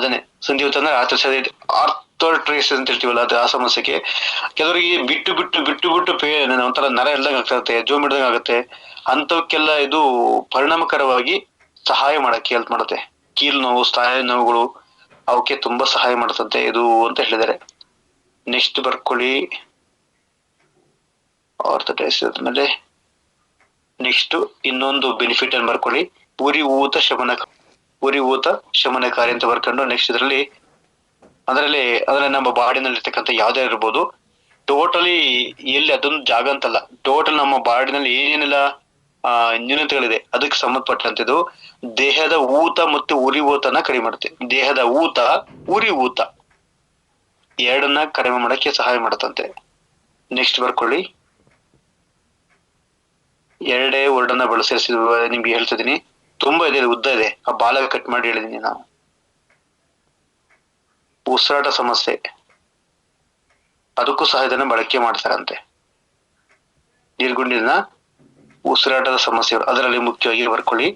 ಅದನ್ನೇ ಸಂಧಿವಾತ ಅಂದ್ರೆ ಆರ್ಥೋಟ್ರೇಸ್ ಅಂತ ಹೇಳ್ತೀವಲ್ಲ, ಅದು ಆ ಸಮಸ್ಯೆಗೆ. ಕೆಲವರಿಗೆ ಬಿಟ್ಟು ಬಿಟ್ಟು ಬಿಟ್ಟು ಬಿಟ್ಟು ಒಂಥರ ನರ ಇಲ್ದಂಗೆ ಆಗ್ತದೆ, ಜೋಮ್ ಹಿಡ್ದಂಗೆ ಆಗುತ್ತೆ. ಅಂತವಕ್ಕೆಲ್ಲ ಇದು ಪರಿಣಾಮಕರವಾಗಿ ಸಹಾಯ ಮಾಡಕ್ಕೆ ಹೆಲ್ಪ್ ಮಾಡುತ್ತೆ. ಕೀಲು ನೋವು, ಸ್ಥಾಯ ನೋವುಗಳು ಅವಕ್ಕೆ ತುಂಬಾ ಸಹಾಯ ಮಾಡುತ್ತಂತೆ ಇದು ಅಂತ ಹೇಳಿದ್ದಾರೆ. ನೆಕ್ಸ್ಟ್ ಬರ್ಕೊಳ್ಳಿ ಆರ್ಥೋಟ್ರೇಸ್ ಆದ್ಮೇಲೆ ನೆಕ್ಸ್ಟ್ ಇನ್ನೊಂದು ಬೆನಿಫಿಟ್ ಅನ್ನು ಬರ್ಕೊಳ್ಳಿ, ಉರಿ ಊತ ಶಮನಕಾರಿ ಅಂತ ಬರ್ಕೊಂಡು ನೆಕ್ಸ್ಟ್ ಅದರಲ್ಲಿ ನಮ್ಮ ಬಾಡಿನಲ್ಲಿ ಇರ್ತಕ್ಕಂಥ ಯಾವ್ದೇ ಇರ್ಬೋದು, ಟೋಟಲಿ ಎಲ್ಲಿ ಅದೊಂದು ಜಾಗ ಅಂತಲ್ಲ, ಟೋಟಲ್ ನಮ್ಮ ಬಾಡಿನಲ್ಲಿ ಏನೇನೆಲ್ಲ ನ್ಯೂನತೆಗಳಿದೆ ಅದಕ್ಕೆ ಸಂಬಂಧಪಟ್ಟಂತಿದ್ದು ದೇಹದ ಊತ ಮತ್ತು ಉರಿ ಊತನ ಕಡಿಮೆ ಮಾಡುತ್ತೆ. ದೇಹದ ಊತ, ಉರಿ ಊತ ಎರಡನ್ನ ಕಡಿಮೆ ಮಾಡಕ್ಕೆ ಸಹಾಯ ಮಾಡುತ್ತಂತೆ. ನೆಕ್ಸ್ಟ್ ಬರ್ಕೊಳ್ಳಿ, ಎರಡೇ ವರ್ಡನ್ನ ಬಳಸಿ ನಿಮ್ಗೆ ಹೇಳ್ತಿದ್ದೀನಿ, ತುಂಬಾ ಇದೆ, ಉದ್ದ ಇದೆ, ಆ ಬಾಲ ಕಟ್ ಮಾಡಿ ಹೇಳಿದೀನಿ ನಾವು. ಉಸಿರಾಟ ಸಮಸ್ಯೆ ಅದಕ್ಕೂ ಸಹ ಇದನ್ನ ಬಳಕೆ ಮಾಡ್ತಾರಂತೆ. ನೀರ್ಗುಂಡಿನ ಉಸಿರಾಟದ ಸಮಸ್ಯೆಗಳು ಅದರಲ್ಲಿ ಮುಖ್ಯವಾಗಿ ಬರ್ಕೊಳ್ಳಿ,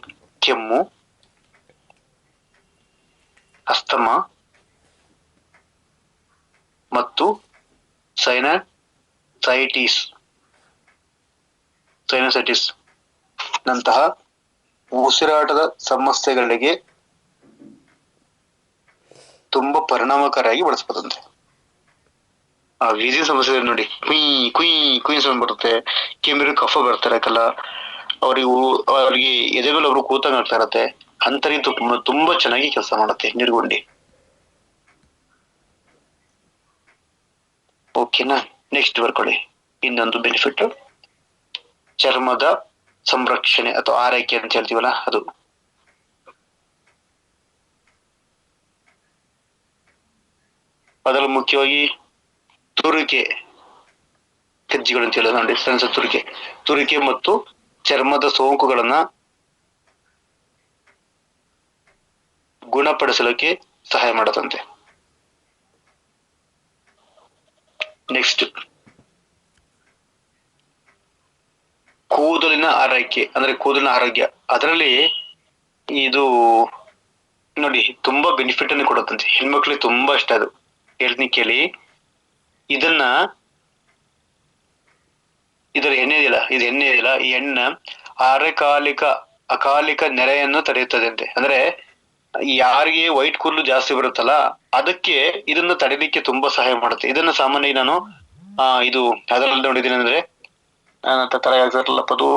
ಕೆಮ್ಮು, ಅಸ್ತಮ ಮತ್ತು ಸೈನಸೈಟಿಸ್ ನಂತಹ ಉಸಿರಾಟದ ಸಮಸ್ಯೆಗಳಿಗೆ ತುಂಬಾ ಪರಿಣಾಮಕಾರಿಯಾಗಿ ಬಳಸಬಹುದಂತೆ. ಆ ವೀಸಿನ ಸಮಸ್ಯೆ ನೋಡಿ, ಕುಯ್ ಸೌಂಡ್ ಬರುತ್ತೆ, ಕೆಮ್ಮಿರು ಕಫ ಬರ್ತಾರಕ್ಕಲ್ಲ, ಅವ್ರಿಗೆ ಎದೆಗಳು ಅವರು ಕೂತಂಗ್ ಆಗ್ತಾ ಇರತ್ತೆ, ಅಂತರಿ ತುಂಬಾ ಚೆನ್ನಾಗಿ ಕೆಲಸ ಮಾಡುತ್ತೆ ನೀರ್ಗುಂಡಿ. ಓಕೆನಾ? ನೆಕ್ಸ್ಟ್ ಬರ್ಕೊಳ್ಳಿ ಇನ್ನೊಂದು ಬೆನಿಫಿಟ್, ಚರ್ಮದ ಸಂರಕ್ಷಣೆ ಅಥವಾ ಆರೈಕೆ ಅಂತ ಹೇಳ್ತೀವಲ್ಲ ಅದು. ಅದರಲ್ಲಿ ಮುಖ್ಯವಾಗಿ ತುರಿಕೆ ಕಜ್ಜಿಗಳು ಅಂತ ಹೇಳೋದು ನೋಡಿ, ಸಣ್ಣ ತುರಿಕೆ ಮತ್ತು ಚರ್ಮದ ಸೋಂಕುಗಳನ್ನ ಗುಣಪಡಿಸಲಿಕ್ಕೆ ಸಹಾಯ ಮಾಡುತ್ತಂತೆ. ನೆಕ್ಸ್ಟ್ ಕೂದಲಿನ ಆರೈಕೆ ಅಂದ್ರೆ ಕೂದಲಿನ ಆರೋಗ್ಯ, ಅದರಲ್ಲಿ ಇದು ನೋಡಿ ತುಂಬಾ ಬೆನಿಫಿಟ್ ಅನ್ನು ಕೊಡುತ್ತಂತೆ. ಹೆಣ್ಮಕ್ಳಿಗೆ ತುಂಬಾ ಇಷ್ಟ ಅದು. ಹೇಳ್ತೀನಿ ಕೇಳಿ, ಇದರ ಎಣ್ಣೆ ಇದೆಯಲ್ಲ, ಈ ಎಣ್ಣೆ ಅಕಾಲಿಕ ನೆರೆಯನ್ನು ತಡೆಯುತ್ತದೆ ಅಂತೆ. ಅಂದ್ರೆ ಯಾರಿಗೆ ವೈಟ್ ಕೂದಲು ಜಾಸ್ತಿ ಬರುತ್ತಲ್ಲ ಅದಕ್ಕೆ ಇದನ್ನ ತಡೆಯಲಿಕ್ಕೆ ತುಂಬಾ ಸಹಾಯ ಮಾಡುತ್ತೆ. ಇದನ್ನ ಸಾಮಾನ್ಯ ನಾನು ಇದು ಅದರಲ್ಲಿ ನೋಡಿದ್ದೀನಿ, ಅಂದ್ರೆ ತರ ಆಗ್ತಾರಲ್ಲಪ್ಪ ಅದು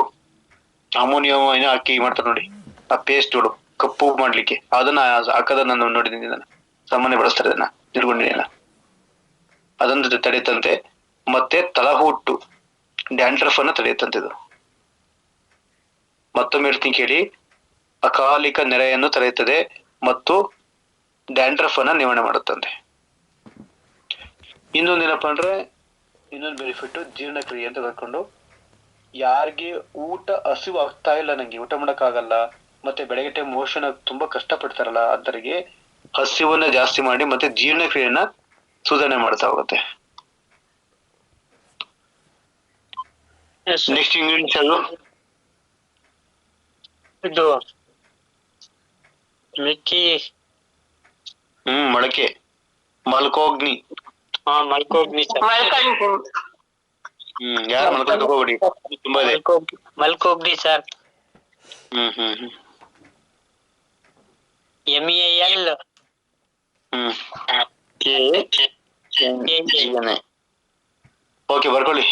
ಅಮೋನಿಯಂ ಏನೋ ಹಾಕಿ ಮಾಡ್ತಾರೆ ನೋಡಿ, ಆ ಪೇಸ್ಟ್ ಕಪ್ಪು ಮಾಡ್ಲಿಕ್ಕೆ ಅದನ್ನ ಹಾಕದನ್ನ ನಾನು ನೋಡಿದ್ದೀನಿ. ಇದನ್ನ ಸಾಮಾನ್ಯ ಬಳಸ್ತಾರೆ, ಇದನ್ನ ನಿರ್ಗುಂಡಿನ ಅದೊಂದು ತಡೆಯುತ್ತಂತೆ. ಮತ್ತೆ ತಲಹುಟ್ಟು ಡ್ಯಾಂಡ್ರಫ್ ಅನ್ನ ತಡೆಯುತ್ತಂತೆ ಇದು. ಮತ್ತೊಮ್ಮೆ ಹೇಳ್ತೀನಿ ಕೇಳಿ, ಅಕಾಲಿಕ ನೆರೆಯನ್ನು ತಡೆಯುತ್ತದೆ ಮತ್ತು ಡ್ಯಾಂಡ್ರಫ್ ಅನ್ನ ನಿವಾರಣೆ ಮಾಡುತ್ತಂತೆ. ಇನ್ನೊಂದೇನಪ್ಪ ಅಂದ್ರೆ, ಇನ್ನೊಂದು ಬೆನಿಫಿಟ್ ಜೀರ್ಣಕ್ರಿಯೆ ಅಂತ ಬರ್ಕೊಂಡು, ಯಾರಿಗೆ ಹಸಿವು ಆಗ್ತಾ ಇಲ್ಲ, ನಂಗೆ ಊಟ ಮಾಡಕ್ ಆಗಲ್ಲ, ಮತ್ತೆ ಬೆಳಗ್ಗೆ ಟೈಮ್ ಮೋಷನ್ ತುಂಬಾ ಕಷ್ಟ ಪಡ್ತಾರಲ್ಲ ಅಂತರಿಗೆ ಹಸಿವನ್ನ ಜಾಸ್ತಿ ಮಾಡಿ ಮತ್ತೆ ಜೀರ್ಣಕ್ರಿಯೆಯನ್ನ ಸುಧಾರಣೆ ಮಾಡ್ತಾ ಹೋಗುತ್ತೆ. ನೆಕ್ಸ್ಟ್ ಇಂಗ್ರೀಡಿಯಂಟ್ಸ್ ಅದು ಇದು ಮಿಕ್ಕಿ ಮೊಳಕೆ ಮಲ್ಕೋಗ್ನಿ. ಯಾರು ಮಲ್ಕೊಂಡು ತಗೋಬೇಡಿ, ತುಂಬಾ ಇದೆ. ಮಲ್ಕೋಗ್ನಿ ಸರ್. MEAL ಓಕೆ ಬರ್ಕೊಳ್ಳಿ.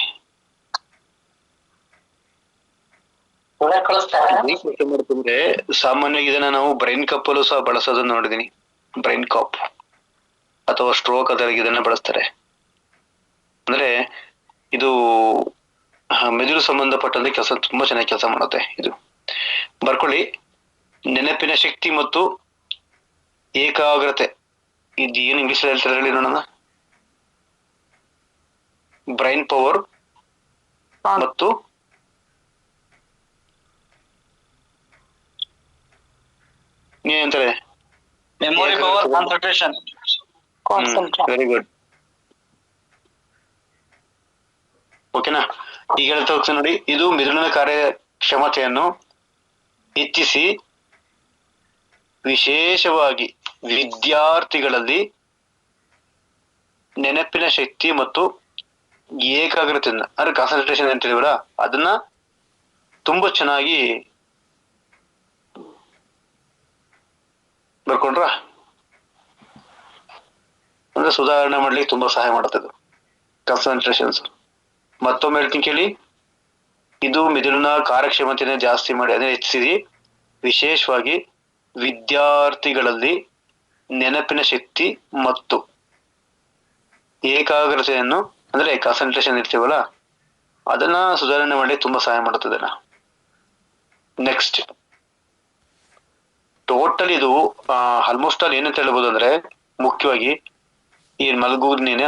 ಸಾಮಾನ್ಯವಾಗಿ ಇದನ್ನ ನಾವು ಬ್ರೈನ್ ಕಪ್ ಅಲ್ಲೂ ಸಹ ಬಳಸೋದನ್ನ ನೋಡಿದೀನಿ. ಬ್ರೈನ್ ಕಾಪ್ ಅಥವಾ ಸ್ಟ್ರೋಕ್ ಅದರಿಗೆ ಇದನ್ನ ಬಳಸ್ತಾರೆ. ಅಂದ್ರೆ ಇದು ಮೆದುಳು ಸಂಬಂಧಪಟ್ಟಂತೆ ತುಂಬಾ ಚೆನ್ನಾಗಿ ಕೆಲಸ ಮಾಡುತ್ತೆ ಇದು. ಬರ್ಕೊಳ್ಳಿ, ನೆನಪಿನ ಶಕ್ತಿ ಮತ್ತು ಏಕಾಗ್ರತೆ, ಇದು ಏನು ಇಂಗ್ಲಿಷ್ ಹೇಳ್ತಾರೆ ಹೇಳಿ ನೋಡೋಣ. ಬ್ರೈನ್ ಪವರ್ ಮತ್ತು ಏನಂತಾರೆ, memory power, concentration. Very good. ಓಕೆನಾ? ಈಗ ಹೇಳ್ತಾ ಹೋಗ್ತೀನಿ ನೋಡಿ, ಇದು ಮೆದುಳಿನ ಕಾರ್ಯಕ್ಷಮತೆಯನ್ನು ಹೆಚ್ಚಿಸಿ ವಿಶೇಷವಾಗಿ ವಿದ್ಯಾರ್ಥಿಗಳಲ್ಲಿ ನೆನಪಿನ ಶಕ್ತಿ ಮತ್ತು ಏಕಾಗ್ರತೆಯನ್ನ ಅಂದ್ರೆ ಕಾನ್ಸಂಟ್ರೇಷನ್ ಅಂತ ಹೇಳಿವಲ್ಲ ಅದನ್ನ ತುಂಬಾ ಚೆನ್ನಾಗಿ ಬರ್ಕೊಂಡ್ರ ಅಂದ್ರೆ ಸುಧಾರಣೆ ಮಾಡ್ಲಿಕ್ಕೆ ತುಂಬಾ ಸಹಾಯ ಮಾಡುತ್ತೆ ಕಾನ್ಸಂಟ್ರೇಷನ್ಸ್. ಮತ್ತೊಮ್ಮೆ ಹೇಳ್ತೀನಿ ಕೇಳಿ, ಇದು ಮೆದುಳಿನ ಕಾರ್ಯಕ್ಷಮತೆಯನ್ನು ಜಾಸ್ತಿ ಮಾಡಿ ಅದೇ ಹೆಚ್ಚಿಸಿ ವಿಶೇಷವಾಗಿ ವಿದ್ಯಾರ್ಥಿಗಳಲ್ಲಿ ನೆನಪಿನ ಶಕ್ತಿ ಮತ್ತು ಏಕಾಗ್ರತೆಯನ್ನು ಅಂದ್ರೆ ಕಾನ್ಸಂಟ್ರೇಷನ್ ಇರ್ತೀವಲ್ಲ ಅದನ್ನ ಸುಧಾರಣೆ ಮಾಡಿ ತುಂಬಾ ಸಹಾಯ ಮಾಡುತ್ತದೆ. ನೆಕ್ಸ್ಟ್ ಟೋಟಲ್ ಇದು ಆಲ್ಮೋಸ್ಟ್ ಆಲ್ ಏನಂತ ಹೇಳ್ಬೋದು ಅಂದ್ರೆ ಮುಖ್ಯವಾಗಿ ಈ ಮಲಗುವುದನ್ನ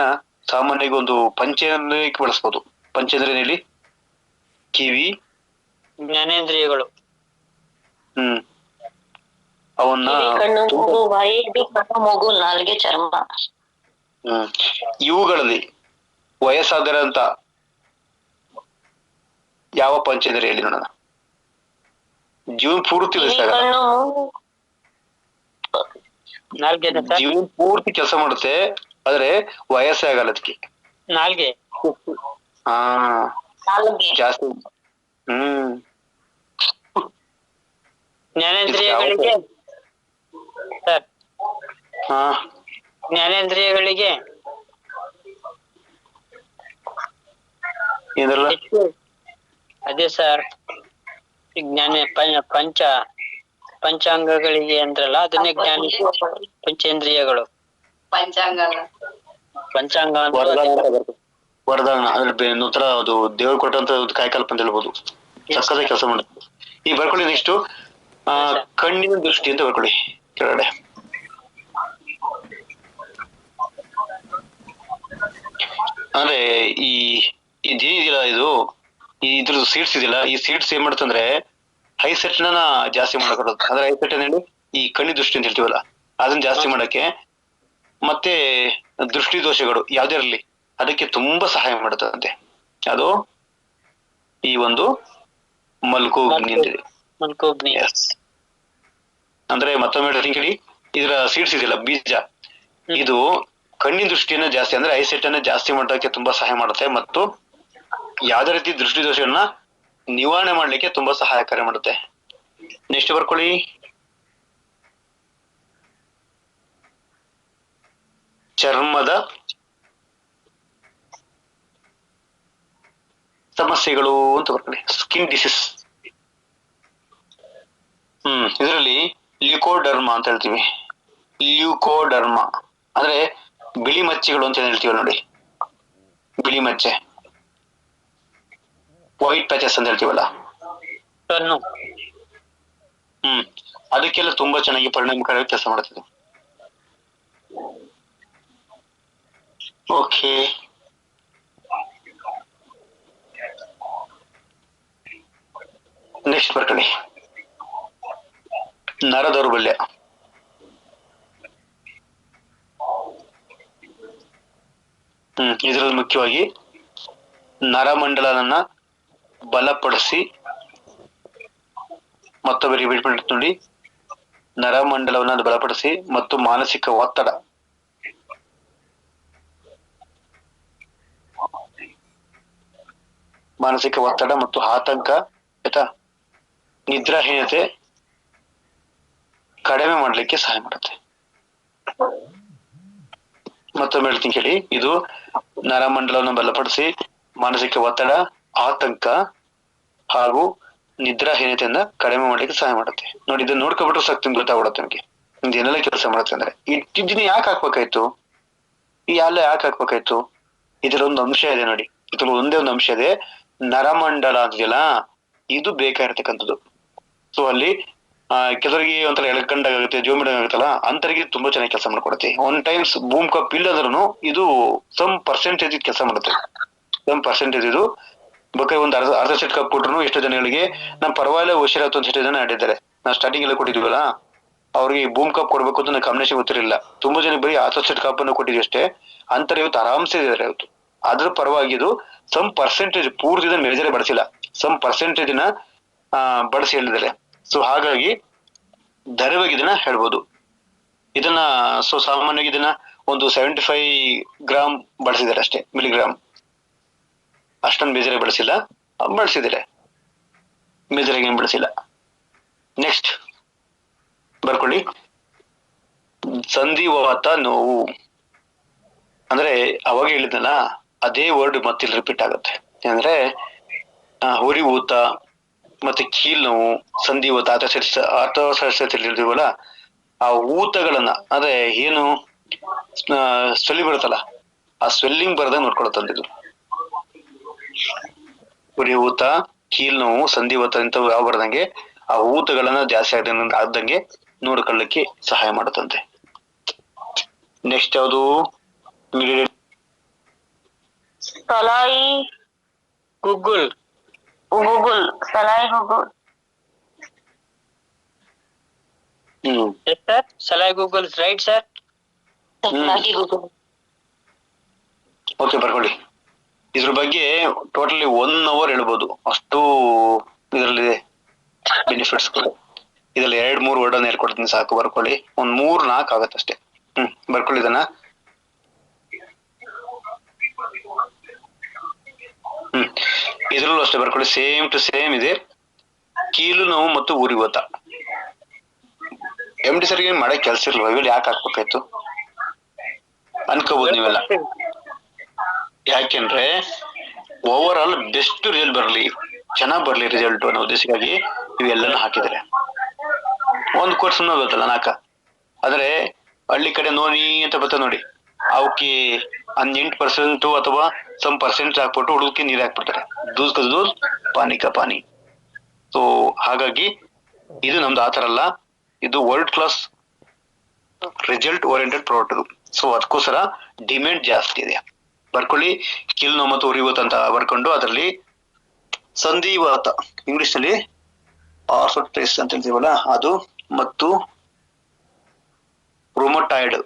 ಸಾಮಾನ್ಯವಾಗಿ ಒಂದು ಪಂಚೇಂದ್ರಿಯಕ್ಕೆ ಬಳಸ್ಬೋದು. ಪಂಚೇಂದ್ರಿಯ ಹೇಳಿ, ಕಿವಿ, ಜ್ಞಾನೇಂದ್ರಿಯಗಳು, ಅವನ್ನ ಮೂಗು, ನಾಲಿಗೆ, ಚರ್ಮ. ಇವುಗಳಲ್ಲಿ ವಯಸ್ಸಾದರಂತ ಯಾವ ಪಂಚೇಂದ್ರಿಯ ಹೇಳಿ ನೋಡೋಣ. ಜೀವನ ಪೂರ್ತಿ ಜೀವನ ಪೂರ್ತಿ ಕೆಲಸ ಮಾಡುತ್ತೆ ಆದ್ರೆ ವಯಸ್ಸೇ ಆಗಲ್ಲ ಅದಕ್ಕೆ. ನಾಲ್ಗೆ ಹಾ ಜಾಸ್ತಿ. ಜ್ಞಾನೇಂದ್ರಿಯಗಳಿಗೆ ಸರ್, ಹಾ ಜ್ಞಾನೇಂದ್ರಿಯಗಳಿಗೆ ಏನಿರಲ್ಲ ಅದೇ ಸರ್, ಪಂಚಾಂಗಗಳಿಗೆ ಅಂದ್ರಲ್ಲ ಅದನ್ನೇ ಜ್ಞಾನ ಪಂಚೇಂದ್ರಿಯಗಳು. ಪಂಚಾಂಗ ವರದಾನ ಅಂದ್ರೆ ನೂತರ ಅದು ದೇವ್ರು ಕೊಟ್ಟಂತ ಕಾಯ್ಕಲ್ಪ ಅಂತ ಹೇಳ್ಬೋದು. ಸಕ್ಕದ ಕೆಲಸ ಮಾಡುತ್ತೆ. ಈಗ ಬರ್ಕೊಳ್ಳಿ ನೆಕ್ಸ್ಟ್ ಕಣ್ಣಿನ ದೃಷ್ಟಿ ಅಂತ ಬರ್ಕೊಳ್ಳಿ ಕೆಳಗಡೆ. ಅಂದ್ರೆ ಇದೇನಿದಿಲ್ಲ ಇದು ಇದ್ರದ್ದು ಸೀಡ್ಸ್ ಇದೆಯಲ್ಲ, ಈ ಸೀಡ್ಸ್ ಏನ್ ಮಾಡುತ್ತಂದ್ರೆ ಐಸೆಟ್ ನ ಜಾಸ್ತಿ ಮಾಡಕೊಡೋದು. ಅಂದ್ರೆ ಐಸೆಟ್ ಹೇಳಿ ಈ ಕಣ್ಣಿ ದೃಷ್ಟಿ ಅಂತ ಹೇಳ್ತೀವಲ್ಲ ಅದನ್ನ ಜಾಸ್ತಿ ಮಾಡಕ್ಕೆ ಮತ್ತೆ ದೃಷ್ಟಿ ದೋಷಗಳು ಯಾವ್ದೇ ಇರಲಿ ಅದಕ್ಕೆ ತುಂಬಾ ಸಹಾಯ ಮಾಡುತ್ತಂತೆ. ಅದು ಈ ಒಂದು ಮಲ್ಕೋಗ್ನಿ ಮಲ್ಕೋಗ್ನಿ. ಅಂದ್ರೆ ಮತ್ತೊಮ್ಮೆ ಹೇಳಿ, ಇದರ ಸೀಡ್ಸ್ ಇದೆಯಲ್ಲ ಬೀಜ, ಇದು ಕಣ್ಣಿನ ದೃಷ್ಟಿಯನ್ನ ಜಾಸ್ತಿ ಅಂದ್ರೆ ಐಸೆಟ್ ಅನ್ನ ಜಾಸ್ತಿ ಮಾಡೋದಕ್ಕೆ ತುಂಬಾ ಸಹಾಯ ಮಾಡುತ್ತೆ ಮತ್ತು ಯಾವ್ದೇ ರೀತಿ ದೃಷ್ಟಿ ದೋಷಗಳನ್ನ ನಿವಾರಣೆ ಮಾಡ್ಲಿಕ್ಕೆ ತುಂಬಾ ಸಹಾಯಕಾರಿ ಮಾಡುತ್ತೆ. ನೆಕ್ಸ್ಟ್ ಬರ್ಕೊಳ್ಳಿ, ಚರ್ಮದ ಸಮಸ್ಯೆಗಳು ಅಂತ ಬರ್ಕೊಳ್ಳಿ, ಸ್ಕಿನ್ ಡಿಸೀಸ್. ಇದರಲ್ಲಿ ಲ್ಯೂಕೋಡರ್ಮ ಅಂತ ಹೇಳ್ತೀವಿ. ಲ್ಯೂಕೋಡರ್ಮ ಅಂದ್ರೆ ಬಿಳಿ ಮಚ್ಚೆಗಳು ಅಂತ ಹೇಳ್ತೀವಿ ನೋಡಿ, ಬಿಳಿ ಮಚ್ಚೆ, ವೈಟ್ ಪ್ಯಾಚಸ್ ಅಂತ ಹೇಳ್ತೀವಲ್ಲ, ಅದಕ್ಕೆಲ್ಲ ತುಂಬಾ ಚೆನ್ನಾಗಿ ಪರಿಣಾಮಕಾರಿ ಕೆಲಸ ಮಾಡುತ್ತದೆ. ಓಕೆ, ನೆಕ್ಸ್ಟ್ ಬರ್ಕೊಳ್ಳಿ, ನರ ದೌರ್ಬಲ್ಯ. ಇದರಲ್ಲಿ ಮುಖ್ಯವಾಗಿ ನರಮಂಡಲನ ಬಲಪಡಿಸಿ, ಮತ್ತೊಮ್ಮೆ ರಿಪೀಟ್ ಮಾಡಿ ನೋಡಿ, ನರಮಂಡಲವನ್ನು ಬಲಪಡಿಸಿ ಮತ್ತು ಮಾನಸಿಕ ಒತ್ತಡ ಮತ್ತು ಆತಂಕ ಆಯ್ತಾ, ನಿದ್ರಾಹೀನತೆ ಕಡಿಮೆ ಮಾಡ್ಲಿಕ್ಕೆ ಸಹಾಯ ಮಾಡುತ್ತೆ. ಮತ್ತೊಮ್ಮೆ ಹೇಳ್ತೀನಿ ಕೇಳಿ, ಇದು ನರಮಂಡಲವನ್ನು ಬಲಪಡಿಸಿ ಮಾನಸಿಕ ಒತ್ತಡ, ಆತಂಕ ಹಾಗೂ ನಿದ್ರಾಹೀನತೆಯನ್ನ ಕಡಿಮೆ ಮಾಡ್ಲಿಕ್ಕೆ ಸಹಾಯ ಮಾಡುತ್ತೆ. ನೋಡಿ, ಇದನ್ನ ನೋಡ್ಕೊಬಿಟ್ರೆ ಸಾಕು ನಿಮ್ಗೆ ಗೊತ್ತಾಗ್ಬಿಡುತ್ತೆ ನಿಮ್ಗೆ ಏನೆಲ್ಲ ಕೆಲಸ ಮಾಡುತ್ತೆ ಅಂದ್ರೆ. ಇದನ್ನ ಯಾಕೆ ಹಾಕ್ಬೇಕಾಯ್ತು, ಈ ಎಲ್ಲ ಯಾಕೆ ಹಾಕ್ಬೇಕಾಯ್ತು, ಇದ್ರೊಂದು ಅಂಶ ಇದೆ ನೋಡಿ, ಇದ್ರಲ್ಲಿ ಒಂದೇ ಒಂದು ಅಂಶ ಇದೆ, ನರಮಂಡಲ ಅಂತಿದೆಯಲ್ಲ ಇದು ಬೇಕಾಗಿರ್ತಕ್ಕಂಥದ್ದು. ಸೊ ಅಲ್ಲಿ ಕೆಲವರಿಗೆ ಒಂಥರ ಎಳ್ಕಂಡಾಗುತ್ತೆ, ಜೋಮಿಡಂಗ್ ಆಗುತ್ತಲ್ಲ, ಅಂತರಿಗೆ ತುಂಬಾ ಚೆನ್ನಾಗಿ ಕೆಲಸ ಮಾಡ್ಕೊಡುತ್ತೆ. ಒನ್ ಟೈಮ್ಸ್ ಬೂಮ್ ಕಪ್ ಇಲ್ಲದ್ರೂ ಇದು ಸಮ್ ಪರ್ಸೆಂಟೇಜ್ ಕೆಲಸ ಮಾಡುತ್ತೆ. ಸಮ್ ಪರ್ಸೆಂಟೇಜ್ ಇದು ಬೇಕಾದ್ರೆ ಒಂದು ಅರ್ಧ ಸೆಟ್ ಕಪ್ ಕೊಟ್ರು ಎಷ್ಟೋ ಜನಗಳಿಗೆ ನಮ್ ಪರವಾಗಿಲ್ಲ ಹುಷಾರಾಯ್ತು ಅಂತ ಎಷ್ಟೋ ಜನ ಆಡಿದ್ದಾರೆ. ನಾವು ಸ್ಟಾರ್ಟಿಂಗ್ ಎಲ್ಲ ಕೊಟ್ಟಿದ್ವಲ್ಲ ಅವ್ರಿಗೆ ಬೂಮ್ ಕಪ್ ಕೊಡ್ಬೇಕು ಅಂತ ನಂಗೆ ಕಾಂಬಿನೇಷನ್ ಗೊತ್ತಿರಲಿಲ್ಲ. ತುಂಬಾ ಜನ ಬರೀ ಅರ್ಧ ಸೆಟ್ ಕಪ್ ಅನ್ನು ಕೊಟ್ಟಿದ್ವಿ ಅಷ್ಟೇ. ಅಂತಾರೆ ಇವತ್ತು ಆರಾಮ್ಸೆ ಇದಾರೆ ಇವತ್ತು. ಅದ್ರ ಪರವಾಗಿ ಇದು ಸಮ್ ಪರ್ಸೆಂಟೇಜ್ ಪೂರ್ತಿ ಮೇಜರೇ ಬಡಿಸಿಲ್ಲ, ಸಮ್ ಪರ್ಸೆಂಟೇಜ್ ನ ಬಳಸಿ ಹೇಳಿದ್ದಾರೆ. ಸೊ ಹಾಗಾಗಿ ಧೈರ್ಯವಾಗಿ ಇದನ್ನ ಹೇಳ್ಬೋದು. ಇದನ್ನ ಸಾಮಾನ್ಯವಾಗಿ ಇದನ್ನ ಒಂದು 75 ಗ್ರಾಮ್ ಬಳಸಿದ್ದಾರೆ ಅಷ್ಟೇ, ಮಿಲಿಗ್ರಾಮ್. ಅಷ್ಟೊಂದು ಬೇಜಾರಾಗಿ ಬಳಸಿಲ್ಲ, ಬಳಸಿದ್ದಾರೆ, ಬೇಜಾರಾಗಿ ಏನ್ ಬಳಸಿಲ್ಲ. ನೆಕ್ಸ್ಟ್ ಬರ್ಕೊಳ್ಳಿ, ಸಂಧಿವಾತ ನೋವು ಅಂದ್ರೆ ಅವಾಗ ಹೇಳಿದ್ನಲ್ಲ ಅದೇ ವರ್ಡ್ ಮತ್ತೆ ರಿಪೀಟ್ ಆಗುತ್ತೆ. ಅಂದ್ರೆ ಉರಿಯೂತ ಮತ್ತೆ ಕೀಲ್ ನೋವು, ಸಂಧಿವಾತ ತಿಳಿದಿವಲ್ಲ, ಆ ಊತಗಳನ್ನ ಅಂದ್ರೆ ಏನು ಸ್ವೆಲ್ಲಿಂಗ್ ಬರುತ್ತಲ್ಲ, ಆ ಸ್ವೆಲ್ಲಿಂಗ್ ಬರದಂಗೆ ನೋಡ್ಕೊಳತ್ತಂದಿದ್ದು. ಉರಿಯೂತ, ಕೀಲ್ ನೋವು, ಸಂಧಿವಾತ ಇಂಥವು ಯಾವ ಬರ್ದಂಗೆ ಆ ಊತಗಳನ್ನ ಜಾಸ್ತಿ ಆದಂಗೆ ನೋಡ್ಕೊಳ್ಳಿಕ್ಕೆ ಸಹಾಯ ಮಾಡುತ್ತಂತೆ. ನೆಕ್ಸ್ಟ್ ಯಾವುದು? ಸಲಾಯಿ ಗೂಗಲ್. ಗೂಗಲ್, ಸಲಾಯಿ ಗೂಗಲ್. ಸರ್ ಸಲಾಯಿ ಗೂಗಲ್ ರೈಟ್ ಸರ್. ಸಲಾಯಿ ಗೂಗಲ್. ಓಕೆ, ಬರ್ಕೊಳ್ಳಿ. ಇದ್ರ ಬಗ್ಗೆ ಟೋಟಲಿ 1 hour ಹೇಳ್ಬೋದು, ಅಷ್ಟು ಇದರಲ್ಲಿದೆ ಬೆನಿಫಿಟ್ಸ್ಗಳು. ಇದ್ರಲ್ಲಿ 2-3 ವರ್ಡ್ ಅನ್ನ ಹೇಳ್ಕೊಡ್ತೀನಿ, ಸಾಕು, ಬರ್ಕೊಳ್ಳಿ. 3-4 ಆಗತ್ತಷ್ಟೇ. ಬರ್ಕೊಳ್ಳಿ ಇದನ್ನ. ಇದ್ರಲ್ಲೂ ಅಷ್ಟೇ ಬರ್ಕೊಳ್ಳಿ, ಸೇಮ್ ಟು ಸೇಮ್ ಇದೆ. ಕೀಲು ನೋವು ಮತ್ತು ಉರಿಯೂತ. MD ಸರ್ ಏನ್ ಮಾಡಕ್ ಕೆಲ್ಸ ಇರ್ಲ್ವ, ಇವೆಲ್ಲ ಯಾಕೆ ಹಾಕ್ಬೇಕಾಯ್ತು ಅನ್ಕೋಬಹುದು ನೀವೆಲ್ಲ. ಯಾಕೆಂದ್ರೆ ಓವರ್ ಆಲ್ ಬೆಸ್ಟ್ ರಿಸಲ್ಟ್ ಬರ್ಲಿ, ಚೆನ್ನಾಗ್ ಬರ್ಲಿ ರಿಸಲ್ಟ್ ಅನ್ನೋ ಉದ್ದೇಶಕ್ಕಾಗಿ ಇವೆಲ್ಲನೂ ಹಾಕಿದ್ದಾರೆ. ಒಂದ್ ಕೋರ್ಸ್ ಗೊತ್ತಲ್ಲ 4, ಆದ್ರೆ ಹಳ್ಳಿ ಕಡೆ ನೋನಿ ಅಂತ ಬರ್ತದೆ ನೋಡಿ, ಅವಕ್ಕೆ 8% ಅಥವಾ ಸಮ್ ಪರ್ಸೆಂಟ್ ಹಾಕ್ಬಿಟ್ಟು ಹುಡುಗಕ್ಕೆ ನೀರ್ ಹಾಕ್ಬಿಡ್ತಾರೆ, ದೂಸ್ ದೂಸ್ ಪಾನಿ ಕಾ ಪಾನಿ. ಸೊ ಹಾಗಾಗಿ ಇದು ನಮ್ದು ಆತರ ಅಲ್ಲ, ಇದು world class result oriented product. So ಅದಕ್ಕೋಸ್ಕರ ಡಿಮ್ಯಾಂಡ್ ಜಾಸ್ತಿ ಇದೆ. ಬರ್ಕೊಳ್ಳಿ, ಕೀಲ್ ನೋವು ಮತ್ತು ಉರಿಯೂತ ಅಂತ ಬರ್ಕೊಂಡು ಅದರಲ್ಲಿ ಸಂಧಿವಾತ, ಇಂಗ್ಲಿಷ್ ನಲ್ಲಿ ಆರ್ಥೋಟೈಸ್ ಅಂತ ಹೇಳ್ತೀವಲ್ಲ ಅದು, ಮತ್ತು ರುಮಟಾಯ್ಡ್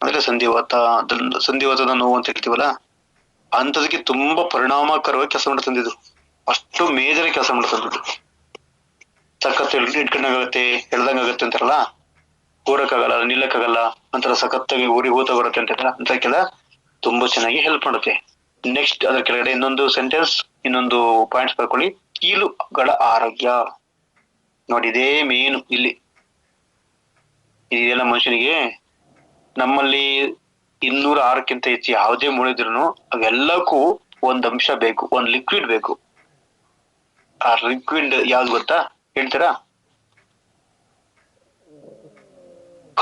ಅಂದ್ರೆ ಸಂಧಿವಾತದ ನೋವು ಅಂತ ಹೇಳ್ತೀವಲ್ಲ ಅಂತದಕ್ಕೆ ತುಂಬಾ ಪರಿಣಾಮಕಾರವಾಗಿ ಕೆಲಸ ಮಾಡ್ತಂದಿದ್ದು, ಅಷ್ಟು ಮೇಜರ್ ಕೆಲಸ ಮಾಡ್ತಂದಿದ್ದು. ಸಖತ್ ಇಟ್ಕೊಂಡಾಗತ್ತೆ, ಎಳ್ದಂಗಾಗತ್ತೆ ಅಂತಾರಲ್ಲ, ಕೂರಕ್ಕಾಗಲ್ಲ, ನಿಲ್ಲಕ್ಕಾಗಲ್ಲ ಅಂತರ, ಸಖತ್ತಾಗಿ ಉರಿಯೂತ ಬರುತ್ತೆ ಅಂತಾರಲ್ಲ, ಅಂತಕ್ಕೆಲ್ಲ ತುಂಬಾ ಚೆನ್ನಾಗಿ ಹೆಲ್ಪ್ ಮಾಡುತ್ತೆ. ನೆಕ್ಸ್ಟ್ ಅದ್ರ ಕೆಳಗಡೆ ಇನ್ನೊಂದು ಸೆಂಟೆನ್ಸ್, ಇನ್ನೊಂದು ಪಾಯಿಂಟ್ಸ್ ಬರ್ಕೊಳ್ಳಿ. ಕೀಲುಗಳ ಆರೋಗ್ಯ ನೋಡಿ, ಇದೇ ಮೇನು ಇಲ್ಲಿ. ಇದೆಲ್ಲ ಮನುಷ್ಯನಿಗೆ ನಮ್ಮಲ್ಲಿ 206ಕ್ಕಿಂತ ಹೆಚ್ಚು ಯಾವುದೇ ಮೂಳೆ ಇದ್ರೂ ಅವೆಲ್ಲಕ್ಕೂ ಒಂದ್ ಅಂಶ ಬೇಕು, ಒಂದ್ ಲಿಕ್ವಿಡ್ ಬೇಕು. ಆ ಲಿಕ್ವಿಡ್ ಯಾವ್ದು ಗೊತ್ತಾ ಹೇಳ್ತೀರಾ?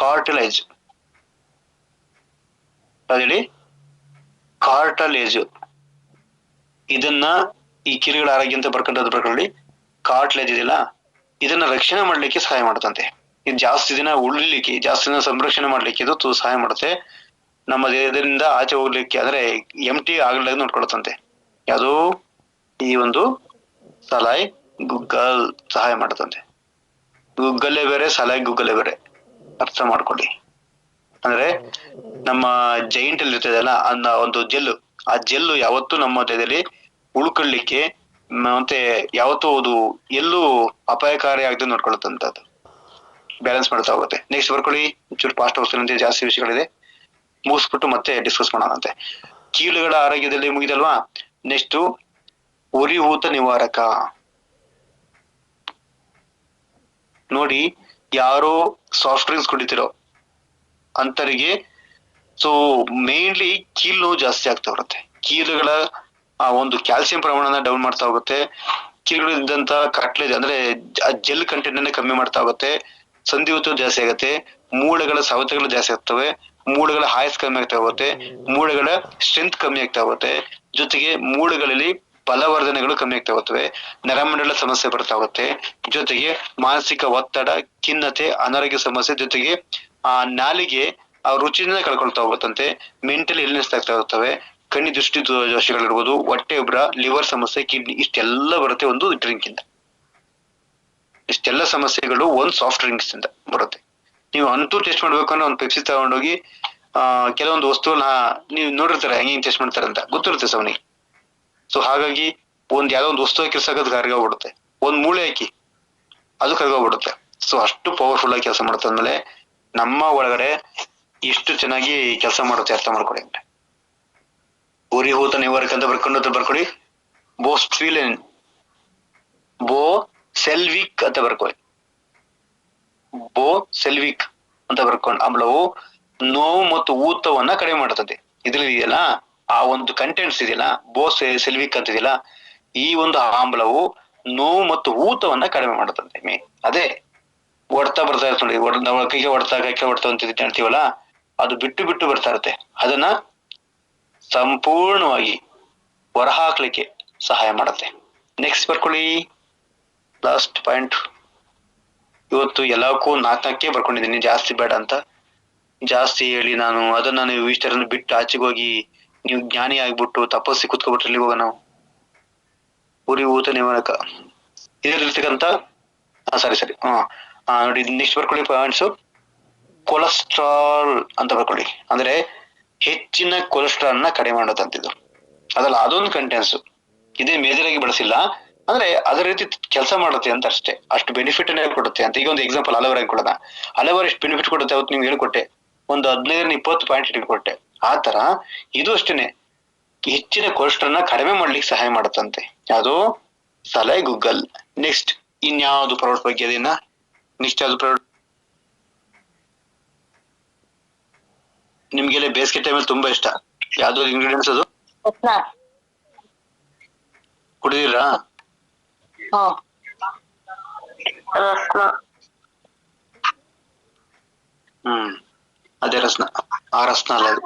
ಕಾರ್ಟಿಲೇಜ್. ಅದೇಳಿ ಕಾರ್ಟಲೇಜ್. ಇದನ್ನ ಈ ಕೀಲುಗಳ ಆರೋಗ್ಯ ಅಂತ ಬರ್ಕೊಂಡದ್ ಬರ್ಕೊಳ್ಳಿ. ಕಾರ್ಟ್ಲೇಜ್ ಇದೆಯಲ್ಲ, ಇದನ್ನ ರಕ್ಷಣೆ ಮಾಡ್ಲಿಕ್ಕೆ ಸಹಾಯ ಮಾಡುತ್ತಂತೆ. ಇದು ಜಾಸ್ತಿ ದಿನ ಉಳಿಲಿಕ್ಕೆ, ಜಾಸ್ತಿ ದಿನ ಸಂರಕ್ಷಣೆ ಮಾಡ್ಲಿಕ್ಕೆ ಇದು ಸಹಾಯ ಮಾಡುತ್ತೆ. ನಮ್ಮ ದೇಹದಿಂದ ಆಚೆ ಹೋಗ್ಲಿಕ್ಕೆ ಅಂದ್ರೆ ಎಂಟಿ ಆಗ್ಲಾಗ ನೋಡ್ಕೊಳತ್ತಂತೆ. ಯಾವುದು? ಈ ಒಂದು ಸಲಾಯ್ ಗುಗ್ಗಲ್ ಸಹಾಯ ಮಾಡುತ್ತಂತೆ. ಗುಗ್ಗಲ್ಲೇ ಬೇರೆ, ಸಲಾಯ್ ಗುಗ್ಗಲ್ಲೇ ಬೇರೆ, ಅರ್ಥ ಮಾಡ್ಕೊಳ್ಳಿ. ಅಂದ್ರೆ ನಮ್ಮ ಜೈಂಟ್ ಅಲ್ಲಿ ಇರ್ತದಲ್ಲ ಅನ್ನ ಒಂದು ಜೆಲ್ಲು, ಆ ಜೆಲ್ಲು ಯಾವತ್ತೂ ನಮ್ಮ ದೇಹದಲ್ಲಿ ಉಳ್ಕೊಳ್ಳಿಕ್ಕೆ ಮತ್ತೆ ಯಾವತ್ತೂ ಅದು ಎಲ್ಲೂ ಅಪಾಯಕಾರಿ ಆಗದೆ ನೋಡ್ಕೊಳತ್ತಂತದ್ದು, ಬ್ಯಾಲೆನ್ಸ್ ಮಾಡ್ತಾ ಹೋಗುತ್ತೆ. ನೆಕ್ಸ್ಟ್ ಬರ್ಕೊಳ್ಳಿ, ಒಂಚೂರು ಫಾಸ್ಟ್ ಹೋಗ್ತಾನಂತೆ, ಜಾಸ್ತಿ ವಿಷಯಗಳಿದೆ, ಮುಗಿಸ್ಬಿಟ್ಟು ಮತ್ತೆ ಡಿಸ್ಕಸ್ ಮಾಡೋಣಂತೆ. ಕೀಲುಗಳ ಆರೋಗ್ಯದಲ್ಲಿ ಮುಗಿದಲ್ವಾ? ನೆಕ್ಸ್ಟ್ ಉರಿಯೂತ ನಿವಾರಕ. ನೋಡಿ, ಯಾರೋ ಸಾಫ್ಟ್ ಡ್ರಿಂಕ್ಸ್ ಕುಡಿತಿರೋ ಅಂತರಿಗೆ ಸೊ ಮೇನ್ಲಿ ಕೀಲು ನೋವು ಜಾಸ್ತಿ ಆಗ್ತಾ ಬರುತ್ತೆ. ಕೀಲುಗಳ ಒಂದು ಕ್ಯಾಲ್ಸಿಯಂ ಪ್ರಮಾಣನ ಡೌನ್ ಮಾಡ್ತಾ ಹೋಗುತ್ತೆ. ಕೀಲುಗಳಿದ್ದಂತ ಕಾರ್ಟ್ಲೇಜ್ ಅಂದ್ರೆ ಜೆಲ್ ಕಂಟೆಂಟ್ ಅನ್ನ ಕಮ್ಮಿ ಮಾಡ್ತಾ ಹೋಗುತ್ತೆ. ಸಂಧಿವಾತ ಜಾಸ್ತಿ ಆಗುತ್ತೆ, ಮೂಳೆಗಳ ಸವೆತಗಳು ಜಾಸ್ತಿ ಆಗ್ತವೆ, ಮೂಳೆಗಳ ಆಯಸ್ ಕಮ್ಮಿ ಆಗ್ತಾ ಹೋಗುತ್ತೆ, ಮೂಳೆಗಳ ಸ್ಟ್ರೆಂತ್ ಕಮ್ಮಿ ಆಗ್ತಾ ಹೋಗುತ್ತೆ, ಜೊತೆಗೆ ಮೂಳೆಗಳಲ್ಲಿ ಬಲವರ್ಧನೆಗಳು ಕಮ್ಮಿ ಆಗ್ತಾ ಹೋಗ್ತವೆ, ನರಮಂಡಲ ಸಮಸ್ಯೆ ಬರ್ತಾ ಹೋಗುತ್ತೆ, ಜೊತೆಗೆ ಮಾನಸಿಕ ಒತ್ತಡ, ಖಿನ್ನತೆ, ಅನಾರೋಗ್ಯ ಸಮಸ್ಯೆ, ಜೊತೆಗೆ ನಾಲಿಗೆ ರುಚಿನ ಕಳ್ಕೊಳ್ತಾ ಹೋಗುತ್ತಂತೆ, ಮೆಂಟಲ್ ಇಲ್ನೆಸ್ ಆಗ್ತಾ ಹೋಗ್ತವೆ, ಕಣ್ಣಿ ದೃಷ್ಟಿ ದೋಷಗಳಿರ್ಬೋದು, ಹೊಟ್ಟೆ ಉಬ್ರ, ಲಿವರ್ ಸಮಸ್ಯೆ, ಕಿಡ್ನಿ, ಇಷ್ಟೆಲ್ಲ ಬರುತ್ತೆ ಒಂದು ಡ್ರಿಂಕ್ ಇಂದ. ಇಷ್ಟೆಲ್ಲ ಸಮಸ್ಯೆಗಳು ಒಂದ್ ಸಾಫ್ಟ್ ಡ್ರಿಂಕ್ಸ್ ಇಂದ ಬರುತ್ತೆ. ನೀವು ಅಂತೂ ಟೆಸ್ಟ್ ಮಾಡ್ಬೇಕು ಅಂದ್ರೆ ಒಂದು ಪೆಪ್ಸಿ ತಗೊಂಡೋಗಿ ಕೆಲವೊಂದು ವಸ್ತುವನ್ನ ನೀವು ನೋಡಿರ್ತಾರೆ ಹೆಂಗೆ ಟೆಸ್ಟ್ ಮಾಡ್ತಾರೆ ಅಂತ ಗೊತ್ತಿರುತ್ತೆ ಸವನಿಗೆ. ಸೊ ಹಾಗಾಗಿ ಯಾವ್ದೋ ಒಂದು ವಸ್ತು ಹಾಕಿ ಸಾಕೋದು ಕರ್ಗೋಗ್ಬಿಡುತ್ತೆ, ಒಂದ್ ಮೂಳೆ ಹಾಕಿ ಅದು ಕರ್ಗೋಗ್ಬಿಡುತ್ತೆ. ಸೊ ಅಷ್ಟು ಪವರ್ಫುಲ್ ಆಗಿ ಕೆಲಸ ಮಾಡುತ್ತೆ ಅಂದ್ಮೇಲೆ ನಮ್ಮ ಒಳಗಡೆ ಇಷ್ಟು ಚೆನ್ನಾಗಿ ಕೆಲಸ ಮಾಡುತ್ತೆ ಅರ್ಥ ಮಾಡ್ಕೊಳ್ಳಿ. ಉರಿಹೂತ ನಿವಾರಕ ಅಂತ ಬರ್ಕೊಳ್ಳಿ. ಬೋಸ್ಟ್ವಿಲಿನ್ ಬೋ ಸೆಲ್ವಿಕ್ ಅಂತ ಬರ್ಕೊಳ್ಳಿ. ಬೋ ಸೆಲ್ವಿಕ್ ಅಂತ ಬರ್ಕೊಂಡು ಆಮ್ಲವು ನೋವು ಮತ್ತು ಊತವನ್ನ ಕಡಿಮೆ ಮಾಡುತ್ತದೆ. ಇದ್ರಲ್ಲಿ ಇದೆಯಲ್ಲ ಆ ಒಂದು ಕಂಟೆಂಟ್ಸ್ ಇದೆಯಲ್ಲ ಸೆಲ್ವಿಕ್ ಅಂತ ಇದೆಯಲ್ಲ, ಈ ಒಂದು ಆಮ್ಲವು ನೋವು ಮತ್ತು ಊತವನ್ನ ಕಡಿಮೆ ಮಾಡುತ್ತದೆ. ಅದೇ ಹೊಡ್ತಾ ಬರ್ತಾ ಇರುತ್ತೆ ನೋಡಿ, ನಾವು ಕೈಗೆ ಹೊಡ್ತಾ ಅಂತ ಹೇಳ್ತೀವಲ್ಲ, ಅದು ಬಿಟ್ಟು ಬಿಟ್ಟು ಬರ್ತಾ ಇರುತ್ತೆ. ಅದನ್ನ ಸಂಪೂರ್ಣವಾಗಿ ಹೊರಹಾಕ್ಲಿಕ್ಕೆ ಸಹಾಯ ಮಾಡುತ್ತೆ. ನೆಕ್ಸ್ಟ್ ಬರ್ಕೊಳ್ಳಿ, ಲಾಸ್ಟ್ ಪಾಯಿಂಟ್. ಇವತ್ತು ಎಲ್ಲಕ್ಕೂ 4 ಬರ್ಕೊಂಡಿದ್ದೀನಿ, ಜಾಸ್ತಿ ಬೇಡ ಅಂತ. ಜಾಸ್ತಿ ಹೇಳಿ ಅದನ್ನ ನೀವು ಇಷ್ಟರನ್ನು ಬಿಟ್ಟು ಆಚೆಗೆ ಹೋಗಿ ನೀವು ಜ್ಞಾನಿ ಆಗ್ಬಿಟ್ಟು ತಪಸ್ಸಿ ಕುತ್ಕೊಬಿಟ್ರೆ ಇಲ್ಲಿ ಹೋಗ ನಾವು. ಉರಿಹೂತ ನಿವಾರಕ ಇದರಲ್ಲಿರ್ತಕ್ಕಂಥ ಸರಿ ನೋಡಿ. ನೆಕ್ಸ್ಟ್ ಬರ್ಕೊಳ್ಳಿ ಪಾಯಿಂಟ್ಸ್. ಕೊಲೆಸ್ಟ್ರಾಲ್ ಅಂತ ಬರ್ಕೊಳ್ಳಿ. ಅಂದ್ರೆ ಹೆಚ್ಚಿನ ಕೊಲೆಸ್ಟ್ರಾಲ್ ನ ಕಡಿಮೆ ಮಾಡೋದಂತಿದ್ದು ಅದಲ್ಲ, ಅದೊಂದು ಕಂಟೆನ್ಸ್. ಇದೇ ಮೇಜರ್ ಆಗಿ ಬಳಸಿಲ್ಲ, ಅಂದ್ರೆ ಅದೇ ರೀತಿ ಕೆಲಸ ಮಾಡುತ್ತೆ ಅಂತ ಅಷ್ಟೇ. ಅಷ್ಟು ಬೆನಿಫಿಟ್ ಕೊಡುತ್ತೆ ಅಂತ. ಈಗ ಒಂದು ಎಕ್ಸಾಂಪಲ್ ಅಲೋವೆರಾ ಕೊಡೋಣ. ಅಲೋವೆರಾ ಎಷ್ಟು ಬೆನಿಫಿಟ್ ಕೊಡುತ್ತೆ ಅವತ್ತು ನಿಮ್ಗೆ ಹೇಳ್ಕೊಟ್ಟೆ, ಒಂದು 15-20 ಪಾಯಿಂಟ್ ಇಟ್ಕೊಟ್ಟೆ. ಆ ತರ ಇದು ಅಷ್ಟೇನೆ, ಹೆಚ್ಚಿನ ಕೊಲೆಸ್ಟ್ರಾಲ್ ನ ಕಡಿಮೆ ಮಾಡ್ಲಿಕ್ಕೆ ಸಹಾಯ ಮಾಡುತ್ತಂತೆ. ಯಾವುದು? ಸಲಹೆ ಗೂಗಲ್. ನೆಕ್ಸ್ಟ್ ಇನ್ಯಾವುದು ಪ್ರಾಡಕ್ಟ್ ಬಗ್ಗೆ ಅದೇನ? ನೆಕ್ಸ್ಟ್ ಯಾವ್ದು ಪ್ರಾಡಕ್ಟ್ ನಿಮ್ಗೆಲ್ಲ ಬೇಸಿಗೆ ಟೈಮಲ್ಲಿ ತುಂಬಾ ಇಷ್ಟ? ಯಾವ್ದು ಇಂಗ್ರೀಡಿಯೆಂಟ್ಸ್ ಅದು? ಕುಡಿದಿರಾ? ಅದೇ ರಸ್ನ. ಆ ರಸ್ನ ಅಲ್ಲ ಅದು.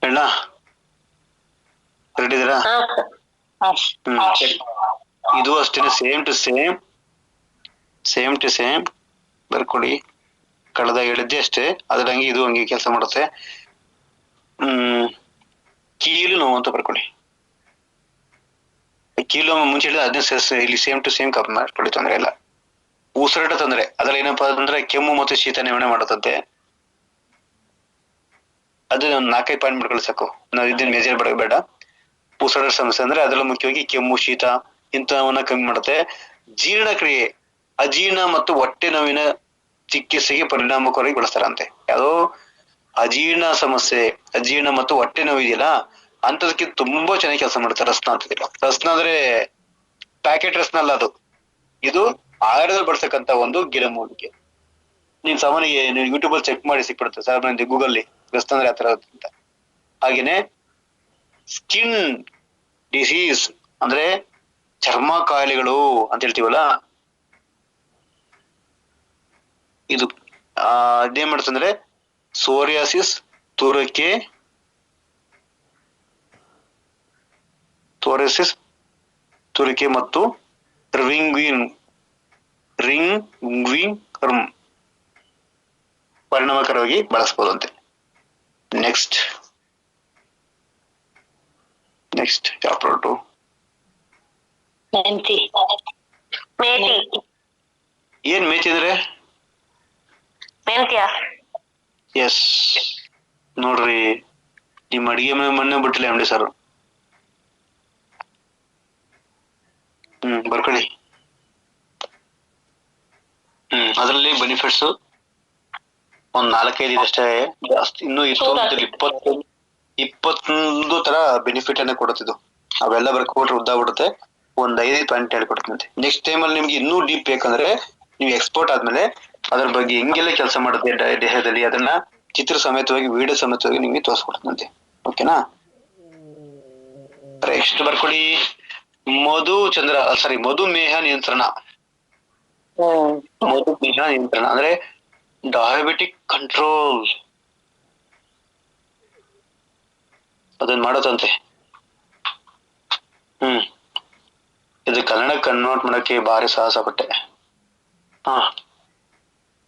ಹೇಳ ರೆಡಿ ಇದೀರಾ? ಇದು ಅಷ್ಟೇನೆ, ಸೇಮ್ ಟು ಸೇಮ್ ಬರ್ಕೊಡಿ. ಕಳೆದ ಹೇಳಿದ್ದೆ ಅಷ್ಟೇ, ಅದ್ರಂಗೆ ಇದು ಹಂಗೆ ಕೆಲಸ ಮಾಡುತ್ತೆ. ಕೀಲು ನೋವು ಅಂತ ಬರ್ಕೊಳ್ಳಿ. ಕೀಲು ನೋವು ಮುಂಚೆ ಹೇಳಿದ್ರೆ ಅದನ್ನೇ ಇಲ್ಲಿ ಸೇಮ್ ಟು ಸೇಮ್ ಕಪ್ ಮಾಡ್ಕೊಳ್ಳಿ, ತೊಂದರೆ ಇಲ್ಲ. ಉಸಿರಾಟ ತೊಂದರೆ, ಅದ್ರಲ್ಲಿ ಏನಪ್ಪಾ ಅಂದ್ರೆ ಕೆಮ್ಮು ಮತ್ತು ಶೀತ ನಿವಾರಣೆ ಮಾಡುತ್ತಂತೆ. ಅದು 4-5 ಪಾಯಿಂಟ್ ಮಾಡ್ಕೊಳ್ಳಿ ಸಾಕು, ನಾವು ಇದನ್ನ ಮೇಜರ್ ಬೇಡ. ಉಸಿರಾಟ ಸಮಸ್ಯೆ ಅಂದ್ರೆ ಅದರಲ್ಲೂ ಮುಖ್ಯವಾಗಿ ಕೆಮ್ಮು ಶೀತ ಇಂಥವನ್ನ ಕಮ್ಮಿ ಮಾಡುತ್ತೆ. ಜೀರ್ಣಕ್ರಿಯೆ, ಅಜೀರ್ಣ ಮತ್ತು ಹೊಟ್ಟೆ ನೋವಿನ ಚಿಕಿತ್ಸೆಗೆ ಪರಿಣಾಮಕಾರಿ ಬಳಸ್ತಾರಂತೆ. ಯಾವುದೋ ಅಜೀರ್ಣ ಸಮಸ್ಯೆ, ಅಜೀರ್ಣ ಮತ್ತು ಹೊಟ್ಟೆ ನೋವು ಇದೆಯಲ್ಲ ಅಂತದಕ್ಕೆ ತುಂಬಾ ಚೆನ್ನಾಗಿ ಕೆಲಸ ಮಾಡುತ್ತೆ ರಸ್ನ ಅಂತಿಲ್ಲ. ರಸ್ನ ಅಂದ್ರೆ ಪ್ಯಾಕೆಟ್ ರಸ್ನ ಅಲ್ಲ ಅದು, ಇದು ಆಹಾರದಲ್ಲಿ ಬಳಸಕ್ಕಂತ ಒಂದು ಗಿಡಮೂಲಿಕೆ. ನೀನ್ ಸಾಮಾನ್ಯ ನೀವು ಯೂಟ್ಯೂಬ್ ಅಲ್ಲಿ ಚೆಕ್ ಮಾಡಿ ಸಿಕ್ಬಿಡುತ್ತೆ ಸರ್, ಗೂಗಲ್ ರಸ್ನ ಅಂದ್ರೆ ಆತರ ಅಂತ. ಹಾಗೇನೆ ಸ್ಕಿನ್ ಡಿಸೀಸ್ ಅಂದ್ರೆ ಚರ್ಮ ಕಾಯಿಲೆಗಳು ಅಂತ ಹೇಳ್ತೀವಲ್ಲ, ಇದು ಇದೇನ್ ಮಾಡುತ್ತಂದ್ರೆ ಸೋರಿಯಾಸಿಸ್, ತುರಿಕೆ ಮತ್ತು ರಿಂಗ್ ಪರಿಣಾಮಕಾರವಾಗಿ ಬಳಸಬಹುದಂತೆ. ನೆಕ್ಸ್ಟ್ ಯಾವ ಪ್ರಾಡಕ್ಟು? ಏನ್ ಮೇಥಿ ಅಂದ್ರೆ? ಎಸ್, ನೋಡ್ರಿ ನಿಮ್ ಅಡಿಗೆ ಮನೆ ಬಿಟ್ಟಿಲ್ಲ ಅಂಬಿ ಸರ್. ಬರ್ಕೊಳ್ಳಿ. ಅದ್ರಲ್ಲಿ ಬೆನಿಫಿಟ್ಸ್ ಒಂದ್ 4-5 ಅಷ್ಟೇ, ಜಾಸ್ತಿ ಇನ್ನೂ ಇತ್ತು. 21 ತರ ಬೆನಿಫಿಟ್ ಅನ್ನ ಕೊಡುತ್ತಿದ್ದು. ಅವೆಲ್ಲ ಬರ್ಕೊಟ್ರೆ ಉದ್ದಾಗ್ಬಿಡುತ್ತೆ. ಒಂದ್ 5 ಪಾಯಿಂಟ್ ಹೇಳ್ಕೊಡ್ತಂತೆ. ನೆಕ್ಸ್ಟ್ ಟೈಮ್ ಅಲ್ಲಿ ನಿಮ್ಗೆ ಇನ್ನೂ ಡೀಪ್ ಬೇಕಂದ್ರೆ ನೀವು ಎಕ್ಸ್ಪೋರ್ಟ್ ಆದ್ಮೇಲೆ ಅದ್ರ ಬಗ್ಗೆ ಹೆಂಗೆಲ್ಲ ಕೆಲಸ ಮಾಡುತ್ತೆ ದೇಹದಲ್ಲಿ ಅದನ್ನ ಚಿತ್ರ ಸಮೇತವಾಗಿ, ವಿಡಿಯೋ ಸಮೇತವಾಗಿ ನಿಮ್ಗೆ ತೋರಿಸ್ಕೊಡ್ತಂತೆ. ಓಕೆನಾ? ನೆಕ್ಸ್ಟ್ ಬರ್ಕೊಳ್ಳಿ, ಮಧುಮೇಹ ನಿಯಂತ್ರಣ. ಅಂದ್ರೆ ಡಯಾಬಿಟಿಕ್ ಕಂಟ್ರೋಲ್ ಅದನ್ನ ಮಾಡತ್ತಂತೆ. ಇದು ಕನ್ನಡ ಕನ್ವರ್ಟ್ ಮಾಡಕ್ಕೆ ಭಾರಿ ಸಾಹಸ ಪಟ್ಟೆ.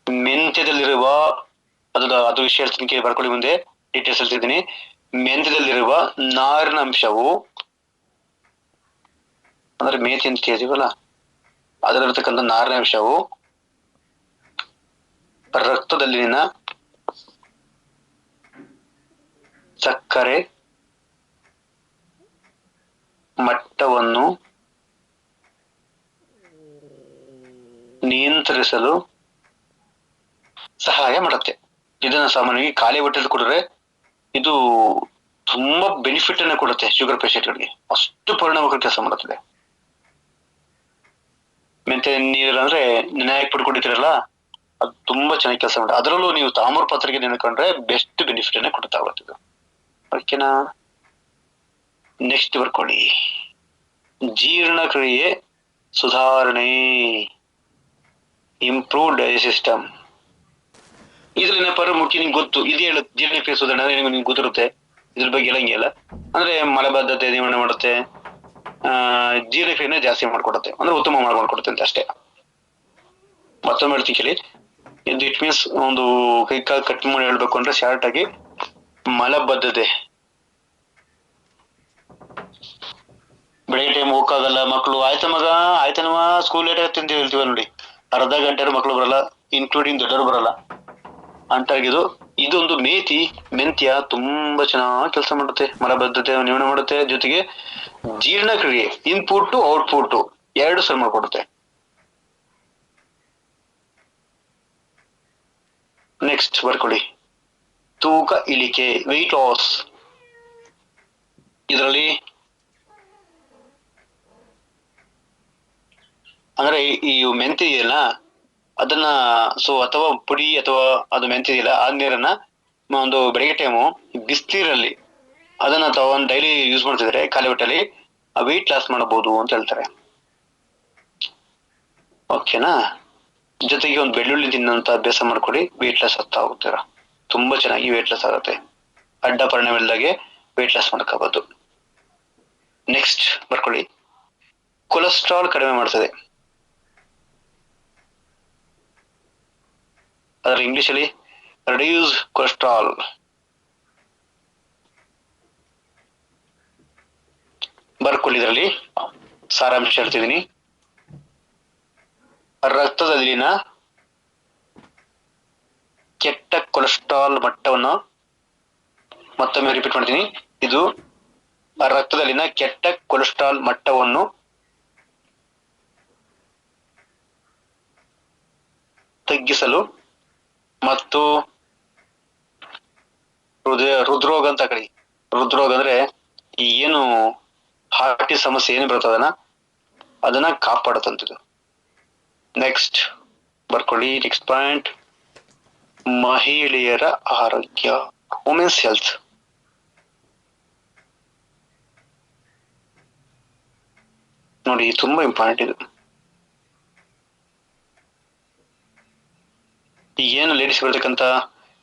ಮೆಂತ್ಯದಲ್ಲಿರುವ ಅದು ವಿಷಯ ಹೇಳ್ತೀನಿ, ಬರ್ಕೊಳ್ಳಿ. ಮುಂದೆ ಡೀಟೇಲ್ಸ್ ಹೇಳ್ತಿದ್ದೀನಿ. ಮೆಂತ್ಯದಲ್ಲಿರುವ ನಾರಿನ ಅಂಶವು ಅಂದ್ರೆ ಮೇಥಿ ಅಂತ ಕೇಳ್ತೀವಲ್ಲ, ಅದರಲ್ಲಿರ್ತಕ್ಕಂಥ ನಾರಿನ ಅಂಶವು ರಕ್ತದಲ್ಲಿನ ಸಕ್ಕರೆ ಮಟ್ಟವನ್ನು ನಿಯಂತ್ರಿಸಲು ಸಹಾಯ ಮಾಡುತ್ತೆ. ಇದನ್ನ ಸಾಮಾನ್ಯವಾಗಿ ಖಾಲಿ ಹೊಟ್ಟೆಲಿ ಕುಡಿದ್ರೆ ಇದು ತುಂಬಾ ಬೆನಿಫಿಟ್ ಅನ್ನ ಕೊಡುತ್ತೆ. ಶುಗರ್ ಪೇಷಂಟ್ಗಳಿಗೆ ಅಷ್ಟು ಪರಿಣಾಮಕಾರಿ ಕೆಲಸ ಮಾಡುತ್ತದೆ. ಮೆಂತೆ ನೀರು ಅಂದ್ರೆ ನೆನೆ ಹಾಕ್ಬಿಟ್ಟು ಕುಡಿತೀರಲ್ಲ, ಅದು ತುಂಬಾ ಚೆನ್ನಾಗಿ ಕೆಲಸ ಮಾಡುತ್ತೆ. ಅದರಲ್ಲೂ ನೀವು ತಾಮ್ರ ಪತ್ರೆಗೆ ನೆನೆಕೊಂಡ್ರೆ ಬೆಸ್ಟ್ ಬೆನಿಫಿಟ್ ಅನ್ನ ಕೊಡ್ತಾ ಹೋಗ್ತದೆ. ಓಕೆನಾ? ನೆಕ್ಸ್ಟ್ ಬರ್ಕೊಳ್ಳಿ, ಜೀರ್ಣಕ್ರಿಯೆ ಸುಧಾರಣೆ, ಇಂಪ್ರೂವ್ ಡೈಜೆಸ್ಟ್ ಸಿಸ್ಟಮ್. ಇದ್ರಲ್ಲಿ ಮುಖ್ಯ ನಿಮ್ಗೆ ಗೊತ್ತು, ಇದೇ ಹೇಳುತ್ತೆ ಜೀರ್ಣಕ್ರಿಯೆ ಸುಧಾರಣೆ ನಿಮ್ಗೆ ಗೊತ್ತಿರುತ್ತೆ. ಇದ್ರ ಬಗ್ಗೆ ಹೇಳಂಗಿಲ್ಲ. ಅಂದ್ರೆ ಮಲಬದ್ಧತೆ ನಿವಾರಣೆ ಮಾಡುತ್ತೆ, ಜೀರ್ಣಕ್ರಿಯೆನ ಜಾಸ್ತಿ ಮಾಡ್ಕೊಡುತ್ತೆ, ಅಂದ್ರೆ ಉತ್ತಮ ಮಾಡ್ಕೊಡುತ್ತೆ ಅಂತ ಅಷ್ಟೇ. ಮತ್ತೊಮ್ಮೆ ಹೇಳ್ತೀನಿ ಕೇಳಿ. ಇದು ಇಟ್ ಮೀನ್ಸ್ ಒಂದು ಕೈ ಕಾಲು ಕಟ್ ಮಾಡಿ ಹೇಳ್ಬೇಕು ಅಂದ್ರೆ ಶಾರ್ಟ್ ಆಗಿ, ಮಲಬದ್ಧತೆ, ಬೆಳಿಗ್ಗೆ ಟೈಮ್ ಹೋಗಕ್ಕಾಗಲ್ಲ ಮಕ್ಕಳು, ಆಯ್ತಾ ಮಗ ಆಯ್ತನವ ಸ್ಕೂಲ್ ಲೇಟ್ ಆಗತ್ತೆ ಅಂತ ಹೇಳ್ತೀವ ನೋಡಿ, ಅರ್ಧ ಗಂಟೆ ಮಕ್ಕಳು ಬರಲ್ಲ, ಇನ್ಕ್ಲೂಡಿಂಗ್ ದೊಡ್ಡವರು ಬರಲ್ಲ ಅಂತಾಗಿದ್ದು. ಇದೊಂದು ಮೆಂತ್ಯ ತುಂಬಾ ಚೆನ್ನಾಗಿ ಕೆಲಸ ಮಾಡುತ್ತೆ, ಮಲಬದ್ಧತೆ ನಿವಾರಣೆ ಮಾಡುತ್ತೆ, ಜೊತೆಗೆ ಜೀರ್ಣಕ್ರಿಯೆ ಇನ್ಪುಟ್ ಔಟ್ಪುಟ್ ಎರಡು ಸರಿ ಮಾಡ್ಕೊಡುತ್ತೆ. ನೆಕ್ಸ್ಟ್ ಬರ್ಕೊಳ್ಳಿ, ತೂಕ ಇಳಿಕೆ, ವೆಯ್ಟ್ ಲಾಸ್. ಇದರಲ್ಲಿ ಅಂದ್ರೆ ಈ ಮೆಂತ್ಯ ಇದೆಯಲ್ಲ ಅದನ್ನ ಅಥವಾ ಪುಡಿ ಅಥವಾ ಅದು ಮೆಂತ್ಯ ಇದೆಯಲ್ಲ ಆ ನೀರನ್ನ ಒಂದು ಬೆಳಿಗ್ಗೆ ಟೈಮು ಬಿಸಿನೀರಲ್ಲಿ ಅದನ್ನ ತಗೊಂಡು ಡೈಲಿ ಯೂಸ್ ಮಾಡ್ತಿದ್ರೆ ಖಾಲಿ ಹೊಟ್ಟೆಲಿ ವೆಯ್ಟ್ ಲಾಸ್ ಮಾಡಬಹುದು ಅಂತ ಹೇಳ್ತಾರೆ. ಓಕೆನಾ? ಜೊತೆಗೆ ಒಂದು ಬೆಳ್ಳುಳ್ಳಿ ತಿನ್ನಂತ ಅಭ್ಯಾಸ ಮಾಡ್ಕೊಳ್ಳಿ, ವೆಯ್ಟ್ ಲಾಸ್ ಆಗ್ತಾ ಹೋಗ್ತೀರಾ. ತುಂಬಾ ಚೆನ್ನಾಗಿ ವೆಯ್ಟ್ ಲಾಸ್ ಆಗುತ್ತೆ, ಅಡ್ಡ ಪರಿಣಾಮ ಇಲ್ದಾಗೆ ವೆಯ್ಟ್ ಲಾಸ್ ಮಾಡ್ಕೋಬಹುದು. ನೆಕ್ಸ್ಟ್ ಬರ್ಕೊಳ್ಳಿ, ಕೊಲೆಸ್ಟ್ರಾಲ್ ಕಡಿಮೆ ಮಾಡ್ತದೆ. ಅದರ ಇಂಗ್ಲಿಷ್ ಅಲ್ಲಿ ರೆಡ್ಯೂಸ್ ಕೊಲೆಸ್ಟ್ರಾಲ್. ಬರ್ಕೊಳ್ಳಿ, ಇದರಲ್ಲಿ ಸಾರಾಂಶ ಹೇಳ್ತಿದ್ದೀನಿ. ರಕ್ತದಲ್ಲಿನ ಕೆಟ್ಟ ಕೊಲೆಸ್ಟ್ರಾಲ್ ಮಟ್ಟವನ್ನು ಮತ್ತೊಮ್ಮೆ ರಿಪೀಟ್ ಮಾಡ್ತೀನಿ. ಇದು ರಕ್ತದಲ್ಲಿನ ಕೆಟ್ಟ ಕೊಲೆಸ್ಟ್ರಾಲ್ ಮಟ್ಟವನ್ನು ತಗ್ಗಿಸಲು ಮತ್ತು ಹೃದ್ರೋಗ ಅಂತ ಕರಿ. ಹೃದ್ರೋಗ ಅಂದ್ರೆ ಈ ಏನು ಹಾರ್ಟಿ ಸಮಸ್ಯೆ ಏನು ಬರ್ತದನ್ನ ಅದನ್ನ ಕಾಪಾಡುತ್ತಂತದ್ದು. ನೆಕ್ಸ್ಟ್ ಬರ್ಕೊಳ್ಳಿ, ನೆಕ್ಸ್ಟ್ ಪಾಯಿಂಟ್, ಮಹಿಳೆಯರ ಆರೋಗ್ಯ, ವುಮೆನ್ಸ್ ಹೆಲ್ತ್. ನೋಡಿ ತುಂಬಾ ಇಂಪಾರ್ಟೆಂಟ್ ಇದು. ಈಗ ಏನು ಲೇಡೀಸ್ ಬರ್ತಕ್ಕಂತ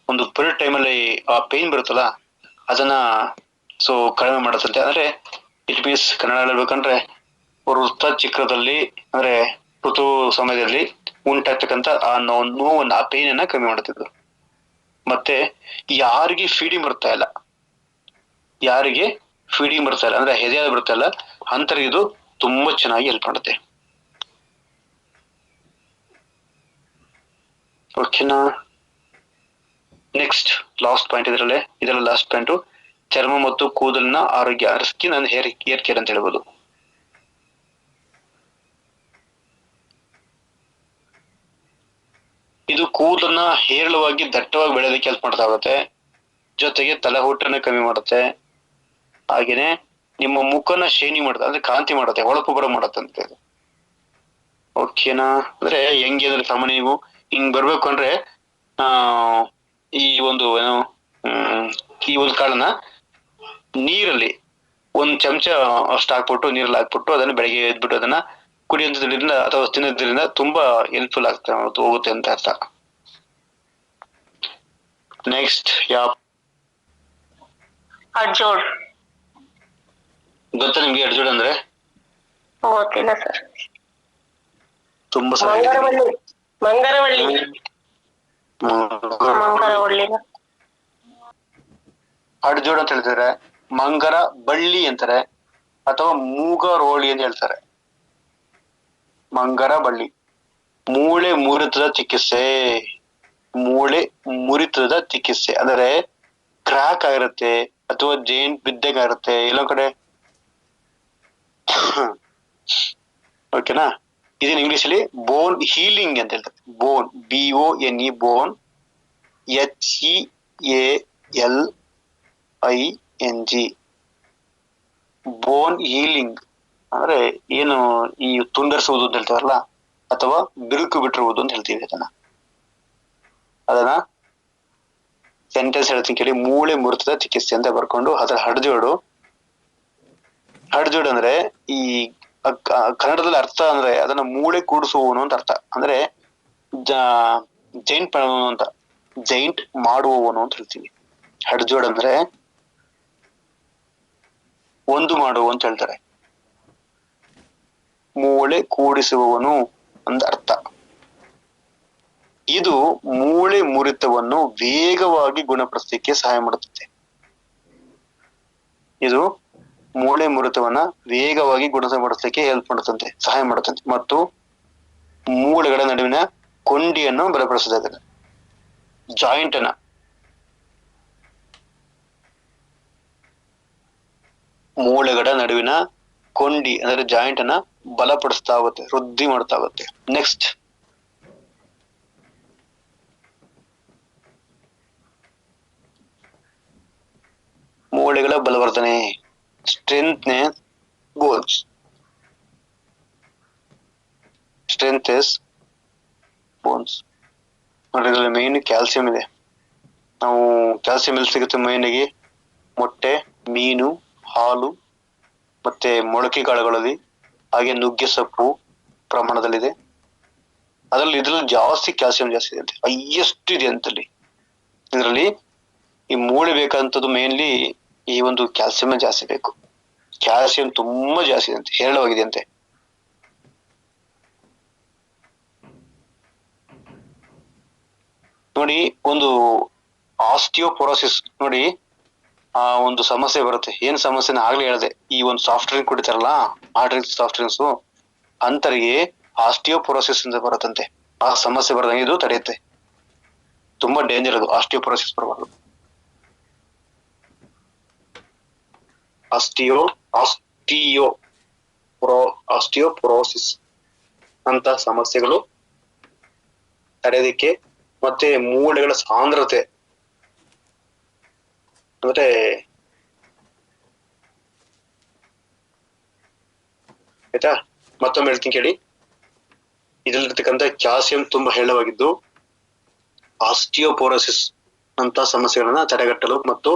ಒಂದು ಪೀರಿಯಡ್ ಟೈಮಲ್ಲಿ ಆ ಪೇನ್ ಬರುತ್ತಲ್ಲ ಅದನ್ನ ಕಡಿಮೆ ಮಾಡುತ್ತಂತೆ. ಅಂದ್ರೆ ಇಟ್ ಮೀನ್ಸ್ ಕನ್ನಡ ಹೇಳ್ಬೇಕಂದ್ರೆ ಋತು ಚಕ್ರದಲ್ಲಿ ಅಂದ್ರೆ ಋತು ಸಮಯದಲ್ಲಿ ಉಂಟಾಗ್ತಕ್ಕಂತ ಆ ನೋವನ್ನು ಆ ಪೇನ್ ಅನ್ನ ಕಮ್ಮಿ ಮಾಡುತ್ತಿದ್ದು. ಮತ್ತೆ ಯಾರಿಗೆ ಫೀಡಿಂಗ್ ಬರ್ತಾ ಇಲ್ಲ ಅಂದ್ರೆ ಹೆದೆಯಾದ ಬರ್ತಾ ಇಲ್ಲ ಅಂತರಿಗೆ ಇದು ತುಂಬಾ ಚೆನ್ನಾಗಿ ಹೆಲ್ಪ್ ಮಾಡುತ್ತೆ. ಓಕೆನಾ? ನೆಕ್ಸ್ಟ್ ಲಾಸ್ಟ್ ಪಾಯಿಂಟ್ ಇದರಲ್ಲಿ ಲಾಸ್ಟ್ ಪಾಯಿಂಟ್, ಚರ್ಮ ಮತ್ತು ಕೂದಲಿನ ಆರೋಗ್ಯ, ಸ್ಕಿನ್ ಅಂಡ್ ಹೇರ್ ಕೇರ್ ಅಂತ ಹೇಳ್ಬೋದು. ಇದು ಕೂದಲನ್ನ ಹೇರಳವಾಗಿ ದಟ್ಟವಾಗಿ ಬೆಳೆಯೋದಕ್ಕೆ ಹೆಲ್ಪ್ ಮಾಡ್ತಾ ಹೋಗುತ್ತೆ. ಜೊತೆಗೆ ತಲೆಹೂಟನ್ನ ಕಮ್ಮಿ ಮಾಡುತ್ತೆ. ಹಾಗೇನೆ ನಿಮ್ಮ ಮುಖನ ಶೈನಿ ಮಾಡುತ್ತೆ, ಅಂದ್ರೆ ಕಾಂತಿ ಮಾಡುತ್ತೆ, ಹೊಳಪು ಬರೋ ಮಾಡುತ್ತೆ. ಓಕೆನಾ? ಅಂದ್ರೆ ಹೆಂಗೆ ಅಂದ್ರೆ ಸಾಮಾನ್ಯ ನೀವು ಹಿಂಗ್ ಬರ್ಬೇಕು ಅಂದ್ರೆ ಈ ಒಂದು ಈ ಒಂದು ಕಾಳನ್ನ ನೀರಲ್ಲಿ ಒಂದ್ ಚಮಚ ಅಷ್ಟು ಹಾಕ್ಬಿಟ್ಟು ನೀರಲ್ಲಿ ಹಾಕ್ಬಿಟ್ಟು ಅದನ್ನ ಬೆಳಗ್ಗೆ ಎದ್ಬಿಟ್ಟು ಅದನ್ನ ಕುಡಿಯೋದ್ರಿಂದ ಅಥವಾ ತಿನ್ನೋದ್ರಿಂದ ತುಂಬಾ ಹೆಲ್ಪ್ಫುಲ್ ಹೋಗುತ್ತೆ ಅಂತ ಅರ್ಥ. ನೆಕ್ಸ್ಟ್ ಅಡ್ಜೋಡ್ ಗೊತ್ತಾ ನಿಮ್ಗೆ? ಅಡ್ಜೋಡ್ ಅಂದ್ರೆ ಗೊತ್ತಿಲ್ಲ ಸರ್. ತುಂಬಾ ಮಂಗರವಳ್ಳಿ ಅಡ್ಜೋಡ್ ಅಂತ ಹೇಳ್ತಾರೆ, ಮಂಗರ ಬಳ್ಳಿ ಅಂತಾರೆ ಅಥವಾ ಮೂಗರೋಳಿ ಅಂತ ಹೇಳ್ತಾರೆ. ಮಂಗರ ಬಳ್ಳಿ ಮೂಳೆ ಮುರಿತದ ಚಿಕಿತ್ಸೆ ಅಂದ್ರೆ ಕ್ರ್ಯಾಕ್ ಆಗಿರುತ್ತೆ ಅಥವಾ ಜೈಂಟ್ ಬಿದ್ದಾಗ ಇರುತ್ತೆ ಎಲ್ಲೋ ಕಡೆ. ಓಕೆನಾ? ಇದನ್ನ ಇಂಗ್ಲಿಷ್ ಅಲ್ಲಿ ಬೋನ್ ಹೀಲಿಂಗ್ ಅಂತ ಹೇಳ್ತಾರೆ. ಬೋನ್ BONE ಬೋನ್ HEALING ಬೋನ್ ಹೀಲಿಂಗ್ ಅಂದ್ರೆ ಏನು, ಈ ತುಂಡರಿಸುವುದು ಅಂತ ಹೇಳ್ತಾರಲ್ಲ, ಅಥವಾ ಬಿರುಕು ಬಿಟ್ಟಿರುವುದು ಅಂತ ಹೇಳ್ತೀವಿ. ಅದನ್ನ ಸೆಂಟೆನ್ಸ್ ಹೇಳ್ತೀನಿ ಕೇಳಿ. ಮೂಳೆ ಮುರಿತದ ಚಿಕಿತ್ಸೆ ಅಂತ ಬರ್ಕೊಂಡು ಅದರ ಹಡ್ಜೋಡು ಅಂದ್ರೆ ಈ ಕನ್ನಡದಲ್ಲಿ ಅರ್ಥ ಅಂದ್ರೆ ಅದನ್ನ ಮೂಳೆ ಕೂಡಿಸುವವನು ಅಂತ ಅರ್ಥ. ಅಂದ್ರೆ ಜೈಂಟ್ ಅಂತ ಜೈಂಟ್ ಮಾಡುವವನು ಅಂತ ಹೇಳ್ತೀವಿ. ಹಡ್ಜೋಡ್ ಅಂದ್ರೆ ಒಂದು ಮಾಡುವ ಅಂತ ಹೇಳ್ತಾರೆ. ಮೂಳೆ ಕೂಡಿಸುವವನು ಅಂತ ಅರ್ಥ. ಇದು ಮೂಳೆ ಮುರಿತವನ್ನು ವೇಗವಾಗಿ ಗುಣಪಡಿಸಲಿಕ್ಕೆ ಸಹಾಯ ಮಾಡುತ್ತದೆ. ಇದು ಮೂಳೆ ಮುರಿತವನ್ನ ವೇಗವಾಗಿ ಗುಣಪಡಿಸಲಿಕ್ಕೆ ಹೆಲ್ಪ್ ಮಾಡುತ್ತಂತೆ, ಸಹಾಯ ಮಾಡುತ್ತಂತೆ. ಮತ್ತು ಮೂಳೆಗಳ ನಡುವಿನ ಕೊಂಡಿಯನ್ನು ಬಲಪಡಿಸುತ್ತದೆ. ಜಾಯಿಂಟ್ ಅನ್ನ ಮೂಳೆಗಳ ನಡುವಿನ ಕೊಂಡಿ ಅಂದ್ರೆ ಜಾಯಿಂಟ್ ಅನ್ನ ಬಲಪಡಿಸ್ತಾ ಹೋಗುತ್ತೆ, ವೃದ್ಧಿ ಮಾಡ್ತಾ ಹೋಗುತ್ತೆ. ನೆಕ್ಸ್ಟ್ ಮೂಳೆಗಳ ಬಲವರ್ಧನೆ, ಸ್ಟ್ರೆಂಥ್ನೆಸ್ ಬೋನ್ಸ್. ಸ್ಟ್ರೆಂಥ್ನೆಸ್ ಬೋನ್ಸ್ ನೋಡಿ, ಮೇನ್ ಕ್ಯಾಲ್ಸಿಯಂ ಇದೆ. ನಾವು ಕ್ಯಾಲ್ಸಿಯಂ ಎಲ್ಲಿ ಸಿಗುತ್ತೆ? ಮೇನಿಗೆ ಮೊಟ್ಟೆ, ಮೀನು, ಹಾಲು, ಮತ್ತೆ ಮೊಳಕೆ ಕಾಳುಗಳಲ್ಲಿ, ಹಾಗೆ ನುಗ್ಗೆ ಸೊಪ್ಪು ಪ್ರಮಾಣದಲ್ಲಿದೆ. ಇದ್ರಲ್ಲಿ ಜಾಸ್ತಿ ಕ್ಯಾಲ್ಸಿಯಂ ಜಾಸ್ತಿ ಇದೆ ಅಂತೆ, ಹೈಯೆಸ್ಟ್ ಇದೆ ಅಂತಲ್ಲಿ. ಇದರಲ್ಲಿ ಈ ಮೂಳೆ ಬೇಕಂತದ್ದು ಮೇನ್ಲಿ ಈ ಒಂದು ಕ್ಯಾಲ್ಸಿಯಂ ಜಾಸ್ತಿ ಬೇಕು. ಕ್ಯಾಲ್ಸಿಯಂ ತುಂಬಾ ಜಾಸ್ತಿ ಇದೆ ಅಂತೆ, ಹೇರಳವಾಗಿದೆ ಅಂತೆ. ನೋಡಿ, ಒಂದು ಆಸ್ಟಿಯೋಪೊರೋಸಿಸ್ ನೋಡಿ, ಆ ಒಂದು ಸಮಸ್ಯೆ ಬರುತ್ತೆ. ಏನ್ ಸಮಸ್ಯೆನ ಆಗ್ಲೇ ಹೇಳಿದೆ, ಈ ಒಂದು ಸಾಫ್ಟ್ ಡ್ರಿಂಕ್ ಕುಡಿತಾರಲ್ಲ, ಆ ಡ್ರಿಂಕ್ಸ್ ಸಾಫ್ಟ್ ಡ್ರಿಂಕ್ಸ್ ಅಂತರಿಗೆ ಆಸ್ಟಿಯೋಪೊರೋಸಿಸ್ ಅಂತ ಬರುತ್ತಂತೆ. ಆ ಸಮಸ್ಯೆ ಬರದಂಗೆ ಇದು ತಡೆಯುತ್ತೆ. ತುಂಬಾ ಡೇಂಜರ್ ಅದು, ಆಸ್ಟಿಯೋಪೊರೋಸಿಸ್ ಬರಬಾರ್ದು. ಆಸ್ಟಿಯೋಪೊರೋಸಿಸ್ ಅಂತ ಸಮಸ್ಯೆಗಳು ತಡೆಯೋದಿಕ್ಕೆ, ಮತ್ತೆ ಮೂಳೆಗಳ ಸಾಂದ್ರತೆ ಅಂದ್ರೆ ಆಯ್ತಾ, ಮತ್ತೊಮ್ಮೆ ಹೇಳ್ತೀನಿ ಕೇಳಿ. ಇದರಲ್ಲಿರ್ತಕ್ಕಂಥ ಕ್ಯಾಲ್ಸಿಯಂ ತುಂಬಾ ಹೇರಳವಾಗಿದ್ದು ಆಸ್ಟಿಯೋಪೊರೋಸಿಸ್ ಅಂತ ಸಮಸ್ಯೆಗಳನ್ನ ತಡೆಗಟ್ಟಲು ಮತ್ತು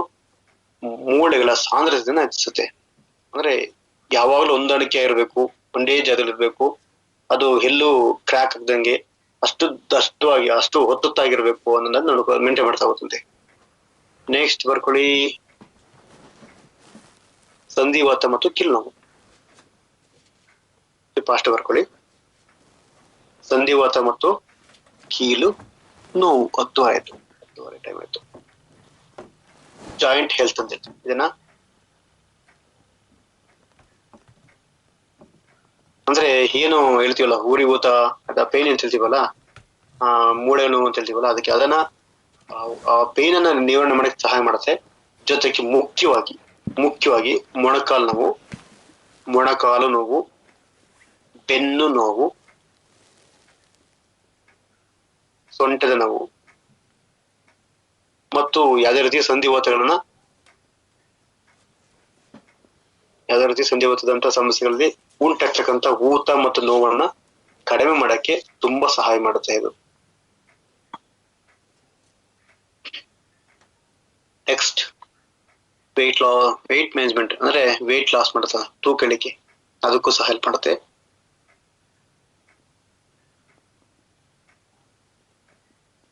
ಮೂಳೆಗಳ ಸಾಂದ್ರತೆಯನ್ನು ಹೆಚ್ಚಿಸುತ್ತೆ. ಅಂದ್ರೆ ಯಾವಾಗಲೂ ಹೊಂದಾಣಿಕೆ ಇರಬೇಕು, ಒಂದೇ ಜಾಗದಲ್ಲಿ ಇರಬೇಕು, ಅದು ಎಲ್ಲೂ ಕ್ರ್ಯಾಕ್ ಆಗದಂಗೆ ಅಷ್ಟು ಹೊತ್ತುತ್ತಾಗಿರ್ಬೇಕು ಅನ್ನೋದನ್ನ ಮೇಂಟೈನ್ ಮಾಡ್ತಾ ಹೋಗುತ್ತೆ. ನೆಕ್ಸ್ಟ್ ಬರ್ಕೊಳ್ಳಿ, ಸಂಧಿವಾತ ಮತ್ತು ಕೀಲು ನೋವು. ಫಾಸ್ಟ್ ಬರ್ಕೊಳ್ಳಿ. ಸಂಧಿವಾತ ಮತ್ತು ಕೀಲು ನೋವು 10:10 ಟೈಮ್ ಆಯ್ತು. ಜಾಯಿಂಟ್ ಹೆಲ್ತ್ ಅಂತ ಹೇಳ್ತೀವಿ ಇದನ್ನ. ಅಂದ್ರೆ ಏನು ಹೇಳ್ತೀವಲ್ಲ, ಊರಿಭೂತ ಪೇನ್ ಅಂತ ಹೇಳ್ತೀವಲ್ಲ, ಮೂಳೆ ನೋವು ಅಂತ ಹೇಳ್ತೀವಲ್ಲ, ಅದಕ್ಕೆ ಅದನ್ನ ಆ ಪೇನ್ ಅನ್ನ ನಿವಾರಣೆ ಮಾಡಕ್ಕೆ ಸಹಾಯ ಮಾಡುತ್ತೆ. ಜೊತೆಗೆ ಮುಖ್ಯವಾಗಿ ಮೊಣಕಾಲು ನೋವು, ಬೆನ್ನು ನೋವು, ಸೊಂಟದ ನೋವು ಮತ್ತು ಯಾವುದೇ ರೀತಿಯ ಸಂಧಿವಾತದಂತ ಸಮಸ್ಯೆಗಳಲ್ಲಿ ಉಂಟಾಗ್ತಕ್ಕಂಥ ಊತ ಮತ್ತು ನೋವನ್ನ ಕಡಿಮೆ ಮಾಡಕ್ಕೆ ತುಂಬಾ ಸಹಾಯ ಮಾಡುತ್ತೆ ಇದು. ನೆಕ್ಸ್ಟ್ ವೆಯ್ಟ್ ಮ್ಯಾನೇಜ್ಮೆಂಟ್ ಅಂದ್ರೆ ವೆಯ್ಟ್ ಲಾಸ್ ಮಾಡುತ್ತೆ, ತೂಕ ಇಳಿಕೆ, ಅದಕ್ಕೂ ಸಹ ಹೆಲ್ಪ್ ಮಾಡುತ್ತೆ.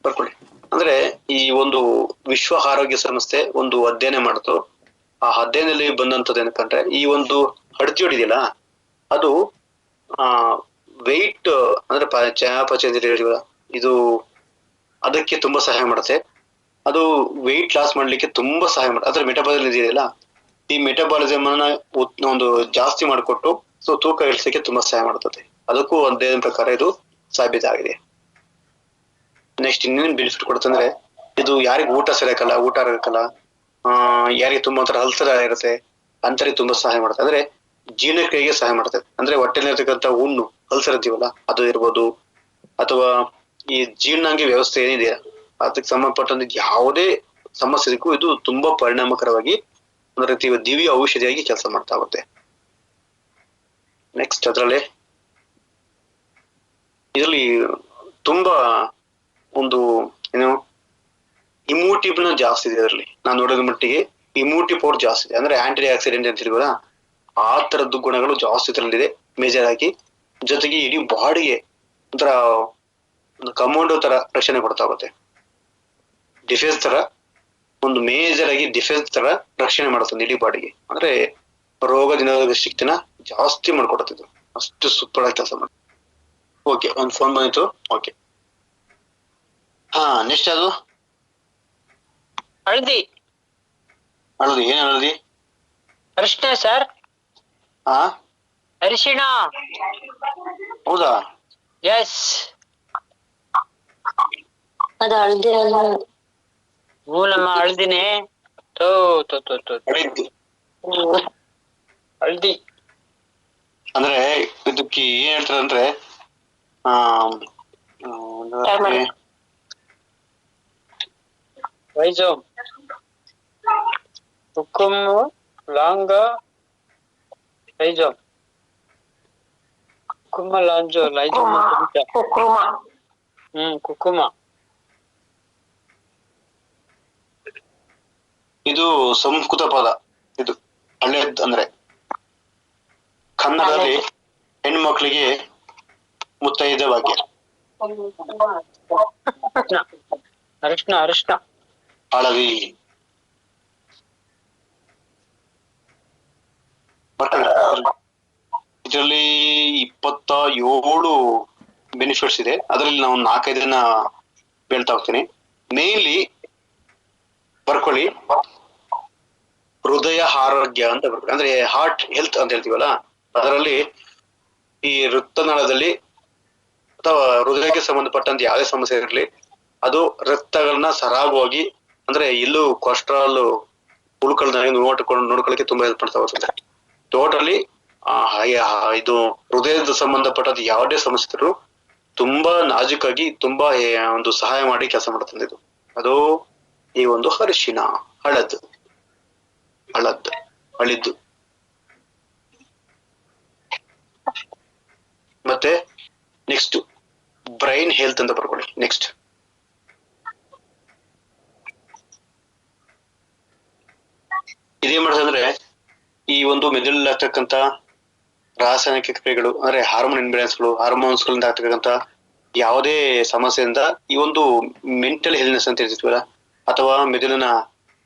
ಬರ್ಕೊಳ್ಳಿ. ಅಂದ್ರೆ ಈ ಒಂದು ವಿಶ್ವ ಆರೋಗ್ಯ ಸಂಸ್ಥೆ ಒಂದು ಅಧ್ಯಯನ ಮಾಡ್ತು. ಆ ಅಧ್ಯಯನದಲ್ಲಿ ಬಂದಂತದ್ದು ಏನಕ್ಕಂದ್ರೆ, ಈ ಒಂದು ಹಡ್ಜೋಡ್ ಇದೆಯಲ್ಲ, ಅದು ವೆಯ್ಟ್ ಅಂದ್ರೆ ಚಯಾಪಚಯ ಇದು ಅದಕ್ಕೆ ತುಂಬಾ ಸಹಾಯ ಮಾಡುತ್ತೆ. ಅದು ವೆಯ್ಟ್ ಲಾಸ್ ಮಾಡ್ಲಿಕ್ಕೆ ತುಂಬಾ ಸಹಾಯ ಮಾಡುತ್ತೆ. ಅದ್ರ ಮೆಟಬಾಲಿಸಮ್ ಇದೆಯಲ್ಲ, ಈ ಮೆಟಬಾಲಿಸಮ್ ಅನ್ನ ಒಂದು ಜಾಸ್ತಿ ಮಾಡಿಕೊಟ್ಟು ತೂಕ ಇಳಿಸಲಿಕ್ಕೆ ತುಂಬಾ ಸಹಾಯ ಮಾಡುತ್ತದೆ. ಅದಕ್ಕೂ ಅಧ್ಯಯನ ಪ್ರಕಾರ ಇದು ಸಾಬೀತಾಗಿದೆ. ನೆಕ್ಸ್ಟ್ ಇನ್ನೇನು ಬೆನಿಫಿಟ್ ಕೊಡುತ್ತಂದ್ರೆ, ಇದು ಯಾರಿಗ ಊಟ ಆಗಕ್ಕಲ್ಲ, ಯಾರಿಗೆ ತುಂಬಾ ಒಂಥರ ಅಲ್ಸರ ಇರುತ್ತೆ ಅಂತರಿಗೆ ತುಂಬಾ ಸಹಾಯ ಮಾಡುತ್ತೆ. ಅಂದ್ರೆ ಜೀರ್ಣಕ್ರಿಯೆಗೆ ಸಹಾಯ ಮಾಡುತ್ತೆ. ಅಂದ್ರೆ ಹೊಟ್ಟೆಲಿರ್ತಕ್ಕಂಥ ಹುಣ್ಣು ಅಲ್ಸರ್ ಅಂತೀವಲ್ಲ ಅದು ಇರ್ಬೋದು, ಅಥವಾ ಈ ಜೀರ್ಣಾಂಗ ವ್ಯವಸ್ಥೆ ಏನಿದೆ ಅದಕ್ಕೆ ಸಂಬಂಧಪಟ್ಟಂತ ಯಾವುದೇ ಸಮಸ್ಯೆಗೂ ಇದು ತುಂಬಾ ಪರಿಣಾಮಕರವಾಗಿ ಒಂದು ರೀತಿ ದಿವ್ಯ ಔಷಧಿಯಾಗಿ ಕೆಲಸ ಮಾಡ್ತಾ ಹೋಗುತ್ತೆ. ನೆಕ್ಸ್ಟ್ ಅದರಲ್ಲಿ ಇದರಲ್ಲಿ ತುಂಬಾ ಒಂದು ಏನು ಇಮ್ಯೂನಿಟಿವ್ ಜಾಸ್ತಿ ಇದೆ ಇದರಲ್ಲಿ. ನಾನು ನೋಡೋದ ಮಟ್ಟಿಗೆ ಇಮ್ಯೂನಿಟಿ ಪವರ್ ಜಾಸ್ತಿ ಇದೆ. ಅಂದ್ರೆ ಆಂಟಿ ಆಕ್ಸಿಡೆಂಟ್ ಅಂತಿಲ್ವಲ್ಲ ಆ ತರದ್ದು ಗುಣಗಳು ಜಾಸ್ತಿ ಇದರಲ್ಲಿದೆ ಮೇಜರ್ ಆಗಿ. ಜೊತೆಗೆ ಇಡೀ ಬಾಡಿಗೆ ಒಂಥರ ಒಂದು ಕಮಾಂಡೋ ತರ ರಕ್ಷಣೆ ಕೊಡ್ತಾ ಹೋಗುತ್ತೆ. ಡಿಫೆನ್ಸ್ ತರ ಒಂದು ಮೇಜರ್ ಆಗಿ ಡಿಫೆನ್ಸ್ ತರ ರಕ್ಷಣೆ ಮಾಡುತ್ತೆ ಇಡೀ ಬಾಡಿಗೆ. ಅಂದ್ರೆ ರೋಗ ನಿರೋಧಕ ಶಕ್ತಿನ ಜಾಸ್ತಿ ಮಾಡ್ಕೊಡುತ್ತೆ. ಅಷ್ಟು ಸೂಪರ್ ಆಗಿ ಕೆಲಸ ಮಾಡುತ್ತೆ. ಓಕೆ, ಒಂದು ಫೋನ್ ಬಂದಿತ್ತು. ಓಕೆ, ನೆಕ್ಸ್ಟ್ ಅದು ಹಳದಿ. ಹಳದಿ ಏನ್ ಹಳದಿ? ಅರಿಶಿಣ ಸರ್. ಹಾ, ಅರಿಶಿಣ. ಹೌದಾ? ಎಸ್. ಅದು ಹಳದಿ ಅಲ್ಲ. ಮೂಲಮ್ಮ ಹಳದಿನೇ. ತೋ ತೋ ತೋ ತೋ ಹಳದಿ. ಅಂದ್ರೆ ಇದಕ್ಕೆ ಏನ್ ಹೇಳ್ತಾರೆ ಅಂದ್ರೆ ರೈಜೋಮ್, ಕುಕುಮ್, ಲಾಂಗ, ರೈಜೋಮ್, ಕುಕುಮ, ಲಾಂಜೋ, ಲೈಜೋಮ್ ಅಂತ. ಕುಕುಮ. ಕುಕುಮ. ಇದು ಸಂಸ್ಕೃತ ಪದ. ಇದು ಹಳೇದ್ ಅಂದ್ರೆ ಕನ್ನಡದಲ್ಲಿ ಹೆಣ್ಮಕ್ಳಿಗೆ ಮುತ್ತೈದೆ ಭಾಗ್ಯ. ಅರಿಶಿಣ. ಅರಿಶಿಣ. ಹಳದಿ. ಇದರಲ್ಲಿ 27 ಬೆನಿಫಿಟ್ಸ್ ಇದೆ. ಅದರಲ್ಲಿ ನಾವು 4-5 ಹೇಳ್ತಾ ಹೋಗ್ತೀನಿ. ಮೇನ್ಲಿ ಬರ್ಕೊಳ್ಳಿ, ಹೃದಯ ಆರೋಗ್ಯ ಅಂತ ಬರ್ಕೊಳ್ಳಿ. ಅಂದ್ರೆ ಹಾರ್ಟ್ ಹೆಲ್ತ್ ಅಂತ ಹೇಳ್ತೀವಲ್ಲ, ಅದರಲ್ಲಿ ಈ ರಕ್ತನಾಳದಲ್ಲಿ ಅಥವಾ ಹೃದಯಕ್ಕೆ ಸಂಬಂಧಪಟ್ಟಂತ ಯಾವುದೇ ಸಮಸ್ಯೆ ಇರಲಿ, ಅದು ರಕ್ತಗಳನ್ನ ಸರಾಗವಾಗಿ ಅಂದ್ರೆ ಎಲ್ಲೂ ಕೊಲೆಸ್ಟ್ರಾಲ್ ಉಳ್ಕೊಳ್ದಂಗೆ ನೋಡ್ಕೊಳ್ಳಿಕ್ಕೆ ತುಂಬಾ ಹೆಲ್ಪ್ ಮಾಡ್ತಾ ಹೋಗ್ತದೆ. ಟೋಟಲಿ ಇದು ಹೃದಯದ ಸಂಬಂಧಪಟ್ಟಂತ ಯಾವುದೇ ಸಮಸ್ಯೆ ಇದ್ರು ತುಂಬಾ ನಾಜೂಕಾಗಿ ತುಂಬಾ ಒಂದು ಸಹಾಯ ಮಾಡಿ ಕೆಲಸ ಮಾಡುತ್ತದೆ ಇದು. ಅದು ಈ ಒಂದು ಅರಿಶಿಣ, ಹಳಿದ್ದು. ಮತ್ತೆ ನೆಕ್ಸ್ಟ್ ಬ್ರೈನ್ ಹೆಲ್ತ್ ಅಂತ ಬರ್ಕೊಳ್ಳಿ. ನೆಕ್ಸ್ಟ್ ಇದೇನ್ ಮಾಡ್ತದೆ ಅಂದ್ರೆ ಈ ಒಂದು ಮೆದುಳಲ್ಲಿ ಆಗ್ತಕ್ಕಂತ ರಾಸಾಯನಿಕ ಕ್ರಿಯೆಗಳು ಅಂದ್ರೆ ಹಾರ್ಮೋನ್ ಇನ್ಬ್ಯಾಲೆನ್ಸ್ಗಳು, ಹಾರ್ಮೋನ್ಸ್ಗಳಿಂದ ಆಗ್ತಕ್ಕಂತ ಯಾವುದೇ ಸಮಸ್ಯೆಯಿಂದ ಈ ಒಂದು ಮೆಂಟಲ್ ಹೆಲ್ನೆಸ್ ಅಂತ ಹೇಳ್ತೀವಲ್ಲ, ಅಥವಾ ಮೆದುಳಿನ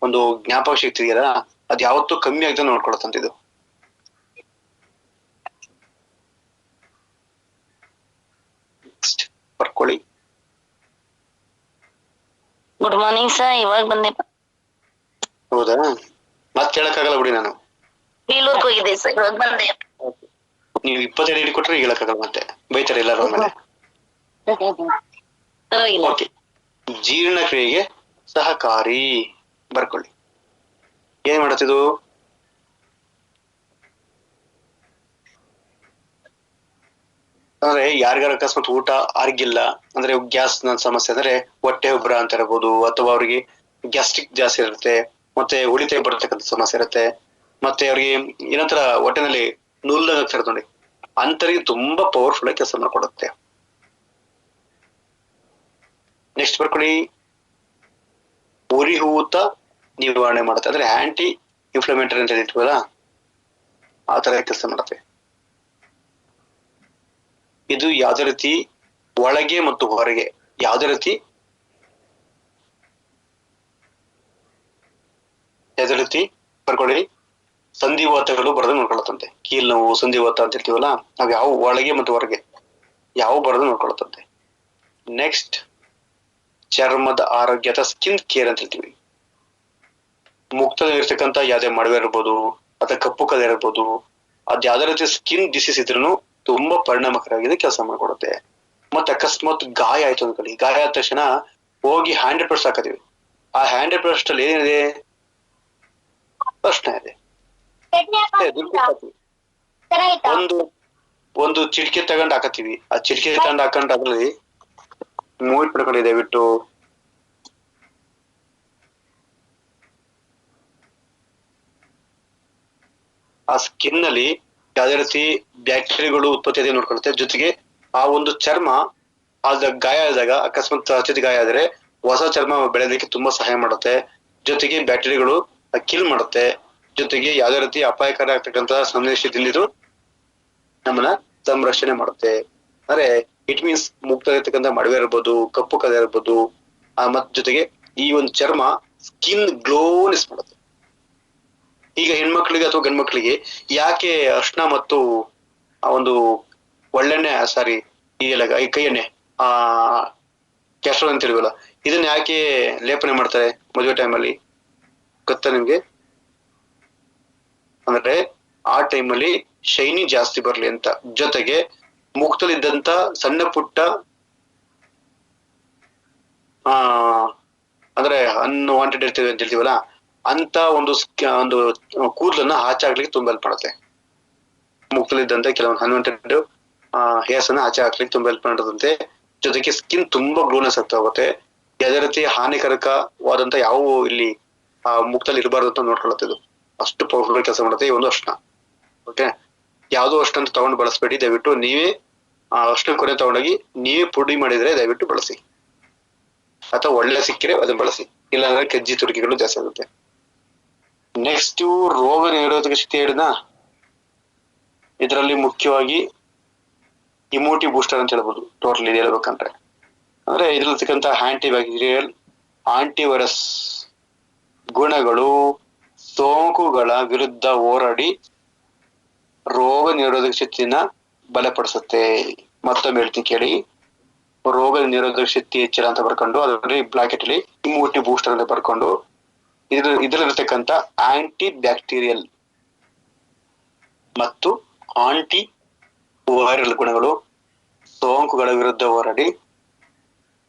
ಒಂದು ಜ್ಞಾಪಕ ಶಕ್ತಿ ಇದೆಯಲ್ಲ, ಅದ್ ಯಾವತ್ತೂ ಕಮ್ಮಿ ಆಗದೆ ನೋಡ್ಕೊಳತ್ತಂತ ಇದು. ಬರ್ಕೊಳ್ಳಿ. ಗುಡ್ ಮಾರ್ನಿಂಗ್ ಸರ್, ಇವಾಗ ಬಂದೆ. ಹೌದಾ? ಮತ್ ಕೇಳಕ್ಕಾಗಲ್ಲ ಬಿಡಿ, ನಾನು ಬೇಲೂರ್ಗೆ ಹೋಗಿದ್ದೆ ಸರ್, ಇವಾಗ ಬಂದೆ. ನೀವು 22 ಹಿಡಿ ಕೊಟ್ರೆ ಹೇಳಕ್ಕಾಗಲ್ಲ, ಮತ್ತೆ ಬೈತಾರೆ ಎಲ್ಲರೂ ಆಮೇಲೆ. ಓಕೆ, ಜೀರ್ಣಕ್ರಿಯೆಗೆ ಸಹಕಾರಿ. ಬರ್ಕೊಳ್ಳಿ. ಏನ್ ಮಾಡತ್ತಿದು? ಅಂದ್ರೆ ಯಾರಿಗಾರ ಅಕಸ್ಮಾತ್ ಊಟ ಆಗಿಲ್ಲ ಅಂದ್ರೆ, ಗ್ಯಾಸ್ ಸಮಸ್ಯೆ ಅಂದ್ರೆ ಹೊಟ್ಟೆ ಉಬ್ಬರ ಅಂತ ಇರಬಹುದು, ಅಥವಾ ಅವ್ರಿಗೆ ಗ್ಯಾಸ್ಟ್ರಿಕ್ ಜಾಸ್ತಿ ಇರುತ್ತೆ, ಮತ್ತೆ ಉಳಿತಾಯ ಬರ್ತಕ್ಕಂಥ ಸಮಸ್ಯೆ ಇರುತ್ತೆ, ಮತ್ತೆ ಅವ್ರಿಗೆ ಏನಂತರ ಹೊಟ್ಟೆನಲ್ಲಿ ನೂಲ್ದಾಗ ಆಗ್ತಾರೆ ನೋಡಿ, ಅಂತರಿಗೆ ತುಂಬಾ ಪವರ್ಫುಲ್ ಆಗಿ ಕೆಲಸ ಮಾಡ್ಕೊಡುತ್ತೆ. ನೆಕ್ಸ್ಟ್ ಬರ್ಕೊಳ್ಳಿ, ಉರಿಯೂತ ನಿವಾರಣೆ ಮಾಡುತ್ತೆ. ಅಂದ್ರೆ ಆಂಟಿ ಇನ್ಫ್ಲಮೇಟರಿ ಅಂತ ಹೇಳ್ತೀವಲ್ಲ, ಆ ತರ ಕೆಲಸ ಮಾಡುತ್ತೆ. ಇದು ಯಾವುದೇ ರೀತಿ ಒಳಗೆ ಮತ್ತು ಹೊರಗೆ ಯಾವುದೇ ರೀತಿ ಬರ್ಕೊಳ್ಳಿ, ಸಂಧಿವಾತಗಳು ಬರದು ನೋಡ್ಕೊಳತ್ತಂತೆ. ಕೀಲ್ ನೋವು, ಸಂಧಿವಾತ ಅಂತ ಹೇಳ್ತೀವಲ್ಲ, ನಾವ್ ಯಾವ ಒಳಗೆ ಮತ್ತು ಹೊರಗೆ ಯಾವ ಬರದು ನೋಡ್ಕೊಳತ್ತಂತೆ. ನೆಕ್ಸ್ಟ್ ಚರ್ಮದ ಆರೋಗ್ಯ ಅಥವಾ ಸ್ಕಿನ್ ಕೇರ್ ಅಂತ ಹೇಳ್ತೀವಿ. ಮುಕ್ತದಲ್ಲಿರ್ತಕ್ಕಂಥ ಯಾವುದೇ ಮಡವೆ ಇರ್ಬೋದು ಅಥವಾ ಕಪ್ಪು ಕಲೆ ಇರ್ಬೋದು, ಅದ್ ಯಾವ್ದೇ ರೀತಿ ಸ್ಕಿನ್ ಡಿಸೀಸ್ ಇದ್ರೂ ತುಂಬಾ ಪರಿಣಾಮಕಾರಿಯಾಗಿದೆ ಕೆಲಸ ಮಾಡ್ಕೊಡುತ್ತೆ. ಮತ್ತೆ ಅಕಸ್ಮಾತ್ ಗಾಯ ಆಯ್ತು ಅನ್ಕೊಳ್ಳಿ, ಗಾಯ ಆದ ತಕ್ಷಣ ಹೋಗಿ 100% ಹಾಕತೀವಿ. ಆ 100% ಅಲ್ಲಿ ಏನಿದೆ, ಅರ್ಶಿನ ಇದೆ. ಒಂದು ಒಂದು ಚಿಟಿಕೆ ತಗೊಂಡ್ ಹಾಕತ್ತೀವಿ. ಆ ಚಿಟಿಕೆ ತಗೊಂಡ್ ಹಾಕೊಂಡ್ ಅದ್ರಲ್ಲಿ ಮೂವೀಟ್ ಮಾಡ್ಕೊಳ್ಳಿ ದಯವಿಟ್ಟು. ಆ ಸ್ಕಿನ್ ನಲ್ಲಿ ಯಾವ್ದೇ ರೀತಿ ಬ್ಯಾಕ್ಟೀರಿಯಾಗಳು ಉತ್ಪತ್ತಿ ಆಗಿ ನೋಡ್ಕೊಳುತ್ತೆ. ಜೊತೆಗೆ ಆ ಒಂದು ಚರ್ಮ ಗಾಯ ಆದಾಗ ಅಕಸ್ಮಾತ್ ಅತಿಥಿ ಗಾಯ ಆದ್ರೆ ಹೊಸ ಚರ್ಮ ಬೆಳೆಯಲಿಕ್ಕೆ ತುಂಬಾ ಸಹಾಯ ಮಾಡುತ್ತೆ. ಜೊತೆಗೆ ಬ್ಯಾಕ್ಟೀರಿಯಾಗಳು ಕಿಲ್ ಮಾಡುತ್ತೆ. ಜೊತೆಗೆ ಯಾವ್ದೇ ರೀತಿ ಅಪಾಯಕಾರಿ ಆಗ್ತಕ್ಕಂತ ಸನ್ನಿವೇಶದಲ್ಲಿ ಇದು ನಮ್ಮನ್ನ ಸಂರಕ್ಷಣೆ ಮಾಡುತ್ತೆ. ಅಂದ್ರೆ ಇಟ್ ಮೀನ್ಸ್ ಮುಕ್ತಾಗಿರ್ತಕ್ಕಂಥ ಮಡವೆ ಇರ್ಬೋದು, ಕಪ್ಪು ಕಲೆ ಇರ್ಬೋದು, ಮತ್ ಜೊತೆಗೆ ಈ ಒಂದು ಚರ್ಮ ಸ್ಕಿನ್ ಗ್ಲೋನೆಸ್ ಮಾಡುತ್ತೆ. ಈಗ ಹೆಣ್ಮಕ್ಳಿಗೆ ಅಥವಾ ಗಂಡ್ಮಕ್ಳಿಗೆ ಯಾಕೆ ಅರ್ಶಿನ ಮತ್ತು ಆ ಒಂದು ಒಳ್ಳೆಣ್ಣೆ ಈ ಕೈ ಎಣ್ಣೆ ಕ್ಯಾಸ್ಟ್ರಾಲ್ ಅಂತ ಹೇಳಿವಲ್ಲ, ಇದನ್ನ ಯಾಕೆ ಲೇಪನೆ ಮಾಡ್ತಾರೆ ಮದುವೆ ಟೈಮಲ್ಲಿ ಗೊತ್ತಾ ನಿಮ್ಗೆ? ಅಂದ್ರೆ ಆ ಟೈಮಲ್ಲಿ ಶೈನಿ ಜಾಸ್ತಿ ಬರ್ಲಿ ಅಂತ. ಜೊತೆಗೆ ಮುಖದಲ್ಲಿದ್ದಂತ ಸಣ್ಣ ಪುಟ್ಟ ಅಂದ್ರೆ ಅನ್ವಾಂಟೆಡ್ ಇರ್ತೇವೆ ಅಂತ ಹೇಳ್ತೀವಲ್ಲ, ಅಂತ ಒಂದು ಕೂದಲನ್ನ ಆಚೆ ಹಾಕ್ಲಿಕ್ಕೆ ತುಂಬಾ ಹೆಲ್ಪ್ ಮಾಡುತ್ತೆ. ಮುಖದಲ್ಲಿದ್ದಂತೆ ಕೆಲವೊಂದು ಅನ್ವಾಂಟೆಡ್ ಹೇರ್ಸ್ ಅನ್ನ ಆಚೆ ಹಾಕ್ಲಿಕ್ಕೆ ತುಂಬಾ ಹೆಲ್ಪ್ ಮಾಡುತ್ತೆ. ಜೊತೆಗೆ ಸ್ಕಿನ್ ತುಂಬಾ ಗ್ಲೋನೆಸ್ ಆಗ್ತಾ ಹೋಗುತ್ತೆ. ಯಾವುದೇ ರೀತಿ ಹಾನಿಕಾರಕವಾದಂತ ಯಾವ ಇಲ್ಲಿ ಮುಖದಲ್ಲಿ ಇರಬಾರ್ದು ಅಂತ ನೋಡ್ಕೊಳ್ಳುತ್ತೆ. ಇದು ಅಷ್ಟು ಪವರ್ಫುಲ್ ಕೆಲಸ ಮಾಡುತ್ತೆ ಈ ಒಂದು ಅರ್ಶಿನ. ಓಕೆ, ಯಾವ್ದೋ ಅರ್ಶಿನ ಅಂತ ತಗೊಂಡು ಬಳಸಬೇಡಿ. ದಯವಿಟ್ಟು ನೀವೇ ಅರ್ಶಿನ ಕೊನೆ ತಗೊಂಡೋಗಿ ನೀವೇ ಪುಡಿ ಮಾಡಿದ್ರೆ ದಯವಿಟ್ಟು ಬಳಸಿ, ಅಥವಾ ಒಳ್ಳೆ ಸಿಕ್ಕಿದ್ರೆ ಅದನ್ನ ಬಳಸಿ. ಇಲ್ಲಾಂದ್ರೆ ಕೆಜ್ಜಿ ತುರಿಕೆಗಳು ಜಾಸ್ತಿ ಆಗುತ್ತೆ. ನೆಕ್ಸ್ಟ್ ರೋಗ ನಿರೋಧಕ ಶಕ್ತಿ ಹೇಳಿದ, ಇದರಲ್ಲಿ ಮುಖ್ಯವಾಗಿ ಇಮ್ಯುನಿಟಿ ಬೂಸ್ಟರ್ ಅಂತ ಹೇಳ್ಬೋದು. ಟೋಟಲ್ ಇದು ಹೇಳ್ಬೇಕಂದ್ರೆ ಅಂದ್ರೆ ಇದ್ರಲ್ಲಿರ್ತಕ್ಕಂಥ ಆಂಟಿ ಬ್ಯಾಕ್ಟೀರಿಯಲ್, ಆಂಟಿವೈರಸ್ ಗುಣಗಳು ಸೋಂಕುಗಳ ವಿರುದ್ಧ ಹೋರಾಡಿ ರೋಗ ನಿರೋಧಕ ಶಕ್ತಿನ ಬಲಪಡಿಸುತ್ತೆ. ಮತ್ತೊಮ್ಮೆ ಹೇಳ್ತೀನಿ ಕೇಳಿ, ರೋಗ ನಿರೋಧಕ ಶಕ್ತಿ ಹೆಚ್ಚಳ ಅಂತ ಬರ್ಕೊಂಡು ಅದರಲ್ಲಿ ಬ್ರಾಕೆಟ್ ಅಲ್ಲಿ ಇಮ್ಯುನಿಟಿ ಬೂಸ್ಟರ್ ಅಂತ ಬರ್ಕೊಂಡು ಇದರಲ್ಲಿರ್ತಕ್ಕಂಥ ಆಂಟಿ ಬ್ಯಾಕ್ಟೀರಿಯಲ್ ಮತ್ತು ಆಂಟಿ ವೈರಲ್ ಗುಣಗಳು ಸೋಂಕುಗಳ ವಿರುದ್ಧ ಹೋರಾಡಿ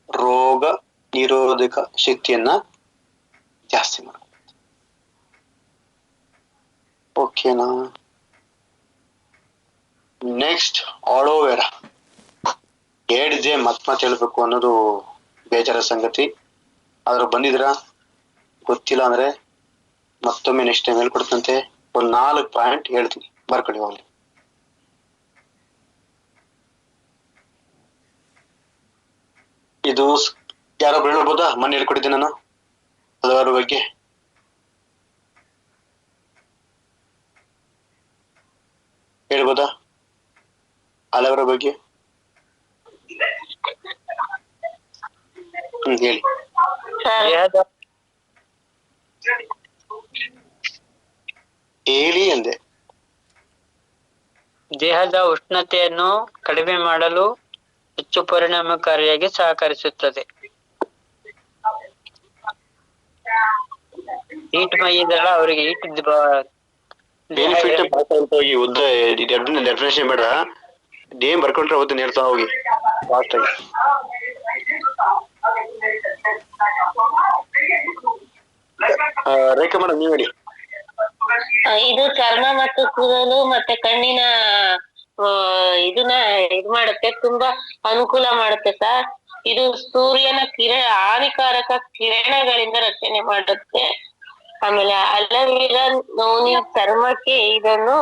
ರೋಗ ನಿರೋಧಕ ಶಕ್ತಿಯನ್ನ ಜಾಸ್ತಿ ಮಾಡುತ್ತೆ. ಓಕೆನಾ? Next aloe vera. ಹೇಳಿದೆ ಮತ್ತೆ ಹೇಳ್ಬೇಕು ಅನ್ನೋದು ಬೇಜಾರ ಸಂಗತಿ. ಆದ್ರೂ ಬಂದಿದ್ರ ಗೊತ್ತಿಲ್ಲ ಅಂದ್ರೆ ಮತ್ತೊಮ್ಮೆ ನೆಕ್ಸ್ಟ್ ಟೈಮ್ ಹೇಳ್ಕೊಡ್ತಂತೆ. ಒಂದ್ 4 ಪಾಯಿಂಟ್ ಹೇಳ್ತೀನಿ, ಬರ್ಕೊಳ್ಳಿ ಹೋಗ್ಲಿ. ಇದು ಯಾರೊಬ್ರು ಹೇಳ್ಬೋದಾ? ಮೊನ್ನೆ ಹೇಳ್ಕೊಟ್ಟಿದ್ದೆ ನಾನು ಹಲವಾರು ಬಗ್ಗೆ. ಹೇಳ್ಬೋದಾ ಹಲವರ ಬಗ್ಗೆ? ಹೇಳಿ. ಹೇಳಿ ಅಂದೆ. ದೇಹದ ಉಷ್ಣತೆಯನ್ನು ಕಡಿಮೆ ಮಾಡಲು ಹೆಚ್ಚು ಪರಿಣಾಮಕಾರಿಯಾಗಿ ಸಹಕರಿಸುತ್ತದೆ. ಹೀಟ್ ಮೈ ಇದೆಲ್ಲ ಅವರಿಗೆ ಹೋಗಿ ಉದ್ದ ಡೆಫಿನೇಷನ್ ಬೇಡ, ನೇಮ್ ಬರ್ಕೊಂಡ್ರೆ ಅವತ್ತು ನೇರ್ತಾ ಹೋಗಿ ಫಾಸ್ಟ್ ಆಗಿ. ರೇಖಾ ಮೇಡಮ್ ನೀವು ಹೇಳಿ. ಇದು ಚರ್ಮ ಮತ್ತು ಕೂದಲು ಮತ್ತೆ ಕಣ್ಣಿನ ಇದನ್ನ ಇದು ಮಾಡುತ್ತೆ, ತುಂಬಾ ಅನುಕೂಲ ಮಾಡುತ್ತೆ ಸರ್. ಇದು ಸೂರ್ಯನ ಹಾನಿಕಾರಕ ಕಿರಣಗಳಿಂದ ರಕ್ಷಣೆ ಮಾಡುತ್ತೆ. ಆಮೇಲೆ ಅಲೋವೆರಾ ನೋನಿ ಚರ್ಮಕ್ಕೆ ಇದನ್ನು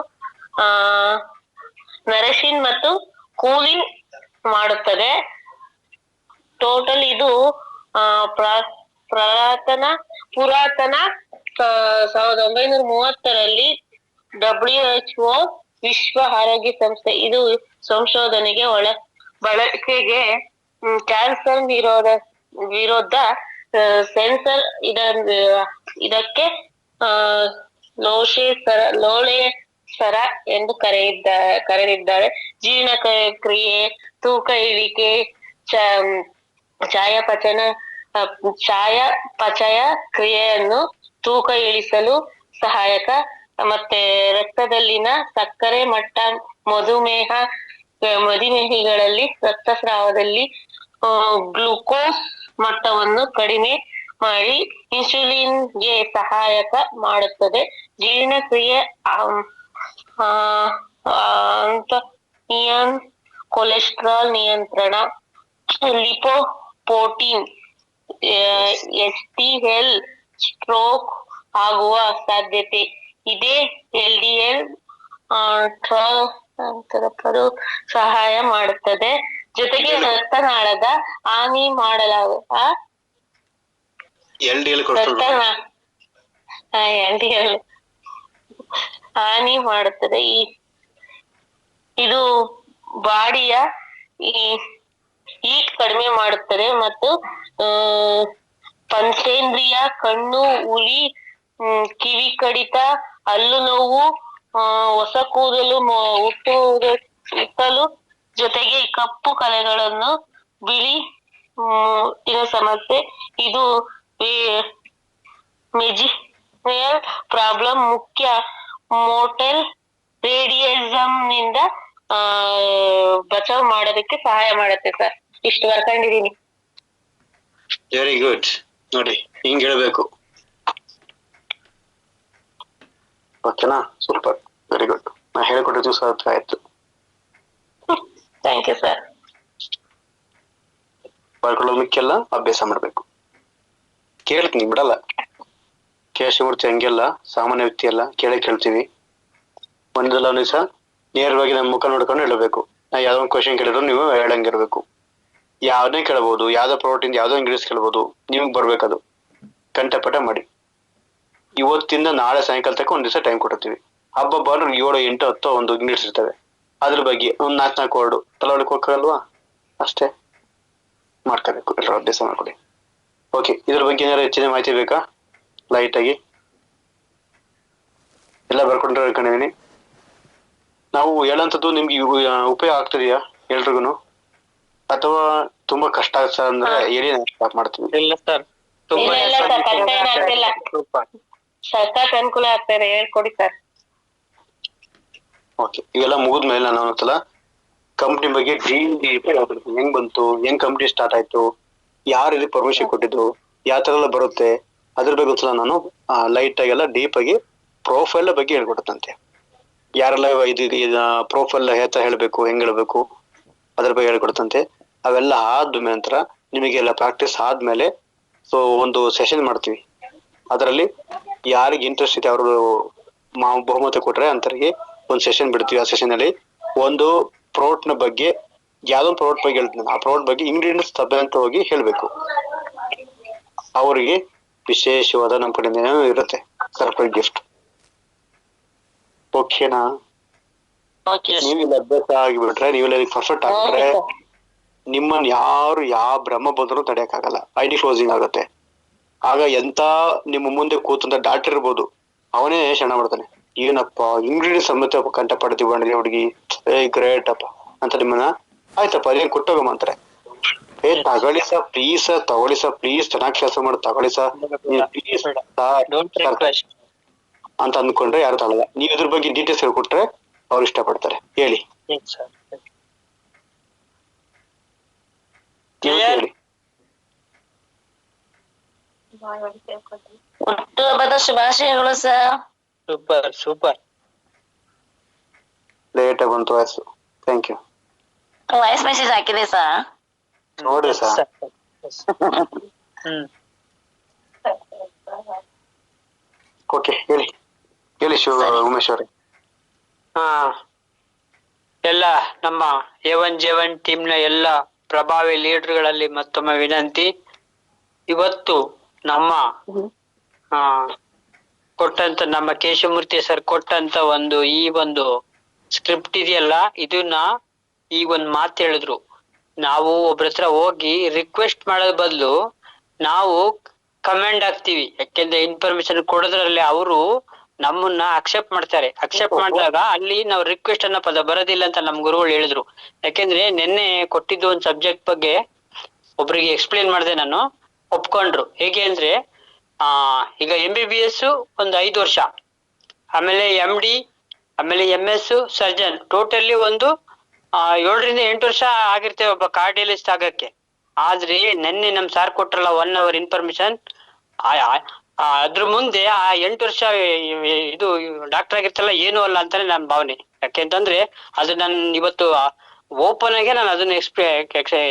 ನರಿಶಿಂಗ್ ಮತ್ತು ಕೂಲಿಂಗ್ ಮಾಡುತ್ತದೆ. ಟೋಟಲ್ ಇದು ಪುರಾತನ 1930ರಲ್ಲಿ WHO ವಿಶ್ವ ಆರೋಗ್ಯ ಸಂಸ್ಥೆ ಇದು ಸಂಶೋಧನೆಗೆ ಬಳಕೆಗೆ ಕ್ಯಾನ್ಸರ್ ವಿರೋಧ ಸೆನ್ಸರ್ ಇದಕ್ಕೆ ಲೋಳೆ ಸರ ಎಂದು ಕರೆದಿದ್ದಾರೆ. ಜೀರ್ಣಕ್ರಿಯೆ, ತೂಕ ಇಳಿಕೆ, ಚಯಾಪಚಯ ಕ್ರಿಯೆಯನ್ನು ತೂಕ ಇಳಿಸಲು ಸಹಾಯಕ. ಮತ್ತೆ ರಕ್ತದಲ್ಲಿನ ಸಕ್ಕರೆ ಮಟ್ಟ, ಮಧುಮೇಹಿಗಳಲ್ಲಿ ರಕ್ತಸ್ರಾವದಲ್ಲಿ ಗ್ಲೂಕೋಸ್ ಮಟ್ಟವನ್ನು ಕಡಿಮೆ ಮಾಡಿ ಇನ್ಸುಲಿನ್ಗೆ ಸಹಾಯಕ ಮಾಡುತ್ತದೆ. ಜೀರ್ಣಕ್ರಿಯೆ ಆ, ಅಂತ ಕೊಲೆಸ್ಟ್ರಾಲ್ ನಿಯಂತ್ರಣ, ಲಿಪೋಪ್ರೋಟೀನ್, ಎಲ್ ಸ್ಟ್ರೋಕ್ ಆಗುವ ಸಾಧ್ಯತೆ ಇದೆ. LDL ತಲುಪಲು ಸಹಾಯ ಮಾಡುತ್ತದೆ. ಜೊತೆಗೆ ರಕ್ತನಾಳದ ಹಾನಿ ಮಾಡಲಾಗುವ LDL ಕೊಲೆಸ್ಟ್ರಾಲ್ LDL ಹಾನಿ ಮಾಡುತ್ತದೆ. ಇದು ಬಾಡಿಯ ಹೀಟ್ ಕಡಿಮೆ ಮಾಡುತ್ತದೆ ಮತ್ತು ಪಂಚೇಂದ್ರಿಯ, ಕಣ್ಣು ಉರಿ, ಕಿವಿ ಕಡಿತ, ಹಲ್ಲು ನೋವು, ಹೊಸ ಕೂದಲು ಹುಟ್ಟಲು, ಜೊತೆಗೆ ಕಪ್ಪು ಕಲೆಗಳನ್ನು, ಬಿಳಿ ಮುಟ್ಟಿನ ಸಮಸ್ಯೆ, ಇದು ಮೆಜಿನಿಯಲ್ ಪ್ರಾಬ್ಲಮ್, ಮುಖ್ಯ ಮೋಟಲ್ ರೇಡಿಯಸಮ್ ನಿಂದ ಬಚಾವ್ ಮಾಡೋದಕ್ಕೆ ಸಹಾಯ ಮಾಡುತ್ತೆ ಸರ್. ಇಷ್ಟು ಬರ್ಕೊಂಡಿದೀನಿ. Very good. ನೋಡಿ ಹಿಂಗ್ ಹೇಳ್ಬೇಕು. ಓಕೆನಾ? Super, very good. ನಾ ಹೇಳ್ಕೊಟ್ಟಿದ್ದು ಸಾರ್ಥಕ ಆಯ್ತು. Thank you sir. ಬರ್ಕೊಳ್ಳೋದಕ್ಕೆಲ್ಲ ಅಭ್ಯಾಸ ಮಾಡ್ಬೇಕು. ಕೇಳ್ತೀನಿ, ಬಿಡಲ್ಲ. ಕೇಶಮೂರ್ತಿ ಹಂಗೆಲ್ಲ ಸಾಮಾನ್ಯ ವ್ಯಕ್ತಿ ಎಲ್ಲ ಕೇಳ್ತೀವಿ. ಒಂದಲ್ಲ ಒಂದ್ ದಿವಸ ನೇರವಾಗಿ ನಮ್ಮ ಮುಖ ನೋಡ್ಕೊಂಡು ಹೇಳಬೇಕು. ನಾ ಯಾವ್ದೋ ಒಂದು ಕ್ವಶನ್ ಕೇಳಿದ್ರು ನೀವು ಹೇಳಂಗಿರ್ಬೇಕು. ಯಾವ್ದೇ ಕೇಳ್ಬೋದು, ಯಾವ್ದೋ ಪ್ರೋಟೀನ್, ಯಾವ್ದೋ ಇಂಗ್ರೀಡಿಯನ್ಸ್ ಕೇಳ್ಬೋದು, ನಿಮ್ಗೆ ಬರ್ಬೇಕದು. ಕಂಠಪಟ ಮಾಡಿ. ಇವತ್ತಿಂದ ನಾಳೆ ಸಾಯಂಕಾಲ ತನಕ ಒಂದ್ ದಿವಸ ಟೈಮ್ ಕೊಡ್ತೀವಿ. ಹಬ್ಬ 7, 8, 10 ಒಂದು ಇಂಗ್ರೀಡಿಯನ್ಸ್ ಇರ್ತವೆ. ಅದ್ರ ಬಗ್ಗೆ ಒಂದ್ 4 ವರ್ಡು ತಲವಳಿಕೆ ಹೋಗಲ್ವಾ? ಅಷ್ಟೇ ಮಾಡ್ಕೋಬೇಕು. ಎಲ್ಲರೂ ಅಭ್ಯಾಸ ಮಾಡ್ಕೊಡಿ. ಓಕೆ, ಇದ್ರ ಬಗ್ಗೆ ಏನಾದ್ರು ಹೆಚ್ಚಿನ ಮಾಹಿತಿ ಬೇಕಾ? ಲೈಟ್ ಆಗಿ ಎಲ್ಲ ಬರ್ಕೊಂಡ್ರೆ ಅನ್ಕೊಂಡಿದೀನಿ. ನಾವು ಹೇಳಂತದ್ದು ನಿಮ್ಗೆ ಉಪಯೋಗ ಆಗ್ತಿದೆಯಾ ಎಲ್ರಿಗೂ, ಅಥವಾ ತುಂಬಾ ಕಷ್ಟ ಆಗ್ತದೆ ಅಂದ್ರೆ ಹೇಳಿ ಸ್ಟಾಪ್ ಮಾಡ್ತೀವಿ. ಇಲ್ಲ ಸರ್, ತುಂಬಾ ಸಖತ್ ಅನುಕೂಲ ಆಗ್ತಾರೆ, ಹೇಳ್ಕೊಡಿ ಸರ್. ಓಕೆ, ಇವೆಲ್ಲ ಮುಗಿದ್ಮೇಲೆ ನಾನು ಒಂದ್ಸಲ ಕಂಪ್ನಿ ಬಗ್ಗೆ ಹೆಂಗ್ ಬಂತು, ಹೆಂಗ್ ಕಂಪ್ನಿ ಸ್ಟಾರ್ಟ್ ಆಯ್ತು, ಯಾರು ಇಲ್ಲಿ ಪರ್ಮಿಷನ್ ಕೊಟ್ಟಿದ್ದು, ಯಾವ ತರ ಎಲ್ಲ ಬರುತ್ತೆ, ಅದ್ರ ಬಗ್ಗೆ ಒಂದ್ಸಲ ನಾನು ಲೈಟ್ ಆಗಿ ಎಲ್ಲ ಡೀಪ್ ಆಗಿ ಪ್ರೊಫೈಲ್ ಬಗ್ಗೆ ಹೇಳ್ಕೊಡುತ್ತಂತೆ. ಯಾರೆಲ್ಲ ಇದು ಪ್ರೊಫೈಲ್ ಹೇಳ್ಬೇಕು, ಹೆಂಗ್ ಹೇಳ್ಬೇಕು, ಅದ್ರ ಬಗ್ಗೆ ಹೇಳ್ಕೊಡುತ್ತಂತೆ. ಅವೆಲ್ಲ ಆದ್ಮೇಲೆ ನಂತರ ನಿಮಗೆಲ್ಲ ಪ್ರಾಕ್ಟೀಸ್ ಆದ್ಮೇಲೆ ಸೊ ಒಂದು ಸೆಷನ್ ಮಾಡ್ತೀವಿ. ಅದರಲ್ಲಿ ಯಾರಿಗೆ ಇಂಟ್ರೆಸ್ಟ್ ಇದೆ ಅವರು ಬಹುಮತ ಕೊಟ್ರೆ ಅಂತರಿಗೆ ಒಂದು ಸೆಷನ್ ಬಿಡ್ತೀವಿ. ಆ ಸೆಷನ್ ಅಲ್ಲಿ ಒಂದು ಪ್ರೋಟ್ ನ ಬಗ್ಗೆ, ಯಾವ್ದೋ ಪ್ರೋಟ್ ಬಗ್ಗೆ ಹೇಳ್ತೀನಿ, ಆ ಪ್ರೋಟ್ ಬಗ್ಗೆ ಇಂಗ್ರೀಡಿಯೆಂಟ್ಸ್ ತಬ್ಬಂತವಾಗಿ ಹೇಳ್ಬೇಕು. ಅವರಿಗೆ ವಿಶೇಷವಾದ ನಮ್ಮ ಕಡೆಯಿಂದ ಇರುತ್ತೆ ಸರ್ಪ್ರೈಸ್ ಗಿಫ್ಟ್. ಓಕೆನಾ? ನೀವೆಲ್ಲ ಅಭ್ಯಾಸ ಆಗಿಬಿಟ್ರೆ, ನೀವೆಲ್ಲ ಪರ್ಫೆಕ್ಟ್ ಆಗ್ಬಿಟ್ರೆ ನಿಮ್ಮನ್ನ ಯಾರು ಯಾವ ಭ್ರಮ ಬಂದರೂ ತಡೆಯಕ್ಕಾಗಲ್ಲ. ID ಕ್ಲೋಸಿಂಗ್ ಆಗುತ್ತೆ. ಆಗ ಎಂತ ನಿಮ್ಮ ಮುಂದೆ ಕೂತಂತ ಡಾಕ್ಟರ್ ಇರ್ಬೋದು, ಅವನೇ ಶಣ ಮಾಡ್ತಾನೆ, ಏನಪ್ಪ ಇಂಗ್ರೀಡಿಯೆಂಟ್ ಸಮೇತ ಕಂಠ ಪಡ್ತೀವಿ ಬಣ್ಣ ಹುಡುಗಿ, ಗ್ರೇಟ್ ಅಪ್ಪ ಅಂತ ನಿಮ್ಮನ್ನ ಆಯ್ತಪ್ಪ ಅದೇನ್ ಕೊಟ್ಟೋಗಮ್ಮ ಅಂತಾರೆ. ತಗೊಳ್ಳಿ ಸ ಪ್ಲೀಸ್, ತಗೊಳ್ಳಿ ಸ ಪ್ಲೀಸ್, ಚೆನ್ನಾಗಿ ಕೆಲಸ ಮಾಡಿ ತಗೊಳ್ಳಿ ಸ ಪ್ಲೀಸ್ ಅಂತ ಅಂದ್ಕೊಂಡ್ರೆ ಯಾರು ತಗೊಳ್ಳಲ್ಲ. ನೀವು ಇದ್ರ ಬಗ್ಗೆ ಡೀಟೇಲ್ಸ್ ಹೇಳ್ಕೊಟ್ರೆ ಅವ್ರು ಇಷ್ಟಪಡ್ತಾರೆ. ಹೇಳಿ ಹೇಳಿ. ಹುಟ್ಟುಹಬ್ಬದ ಶುಭಾಶಯಗಳು ಸರ್. Super super. ಲೇಟ್ ಆಗಿ ಬಂತು voice. Thank you. Voice message ಹಾಕಿದೆ ಸರ್, ನೋಡಿ ಸರ್. ಓಕೆ, ಹೇಳಿ ಹೇಳಿ ಉಮೇಶ್ ಅವರೇ. ಎಲ್ಲ ನಮ್ಮ A1J1 ಟೀಮ್ ನ ಎಲ್ಲ ಪ್ರಭಾವಿ ಲೀಡರ್ಗಳಲ್ಲಿ ಮತ್ತೊಮ್ಮೆ ವಿನಂತಿ. ಇವತ್ತು ನಮ್ಮ ಕೊಟ್ಟಂತ ನಮ್ಮ ಕೇಶವಮೂರ್ತಿ ಸರ್ ಕೊಟ್ಟಂತ ಈ ಒಂದು ಸ್ಕ್ರಿಪ್ಟ್ ಇದೆಯಲ್ಲ, ಇದನ್ನ ಈ ಒಂದ್ ಮಾತು ಹೇಳಿದ್ರು. ನಾವು ಒಬ್ರ ಹತ್ರ ಹೋಗಿ ರಿಕ್ವೆಸ್ಟ್ ಮಾಡೋದ್ ಬದಲು ನಾವು ಕಮೆಂಡ್ ಹಾಕ್ತಿವಿ. ಯಾಕೆಂದ್ರೆ ಇನ್ಫಾರ್ಮೇಶನ್ ಕೊಡೋದ್ರಲ್ಲಿ ಅವರು ನಮ್ಮನ್ನ ಅಕ್ಸೆಪ್ಟ್ ಮಾಡ್ತಾರೆ. ಅಕ್ಸೆಪ್ಟ್ ಮಾಡಿದಾಗ ಅಲ್ಲಿ ನಾವು ರಿಕ್ವೆಸ್ಟ್ ಅನ್ನೋ ಪದ ಬರೋದಿಲ್ಲ ಅಂತ ನಮ್ ಗುರುಗಳು ಹೇಳಿದ್ರು. ಯಾಕೆಂದ್ರೆ ನಿನ್ನೆ ಕೊಟ್ಟಿದ್ದು ಒಂದ್ ಸಬ್ಜೆಕ್ಟ್ ಬಗ್ಗೆ ಒಬ್ರಿಗೆ ಎಕ್ಸ್ಪ್ಲೇನ್ ಮಾಡಿದೆ ನಾನು, ಒಪ್ಕೊಂಡ್ರು. ಹೇಗೆ ಅಂದ್ರೆ ಈಗ MBBS ಒಂದು 5 ವರ್ಷ, ಆಮೇಲೆ MD, ಆಮೇಲೆ MS, ಸರ್ಜನ್, ಟೋಟಲಿ ಒಂದು 7 ರಿಂದ 8 ವರ್ಷ ಆಗಿರ್ತೇವೆ ಒಬ್ಬ ಕಾರ್ಡಿಯಲಿಸ್ಟ್ ಆಗಕ್ಕೆ. ಆದ್ರೆ ನಿನ್ನೆ ನಮ್ ಸಾರ್ ಕೊಟ್ರಲ್ಲ 1 hour ಇನ್ಫಾರ್ಮೇಶನ್, ಅದ್ರ ಮುಂದೆ ಆ 8 ವರ್ಷ ಇದು ಡಾಕ್ಟರ್ ಆಗಿರ್ತಲ್ಲ ಏನೂ ಅಲ್ಲ ಅಂತಾನೆ ನನ್ನ ಭಾವನೆ. ಯಾಕೆಂತಂದ್ರೆ ಅದು ನಾನು ಇವತ್ತು ಓಪನ್ ಆಗಿ ನಾನು ಅದನ್ನ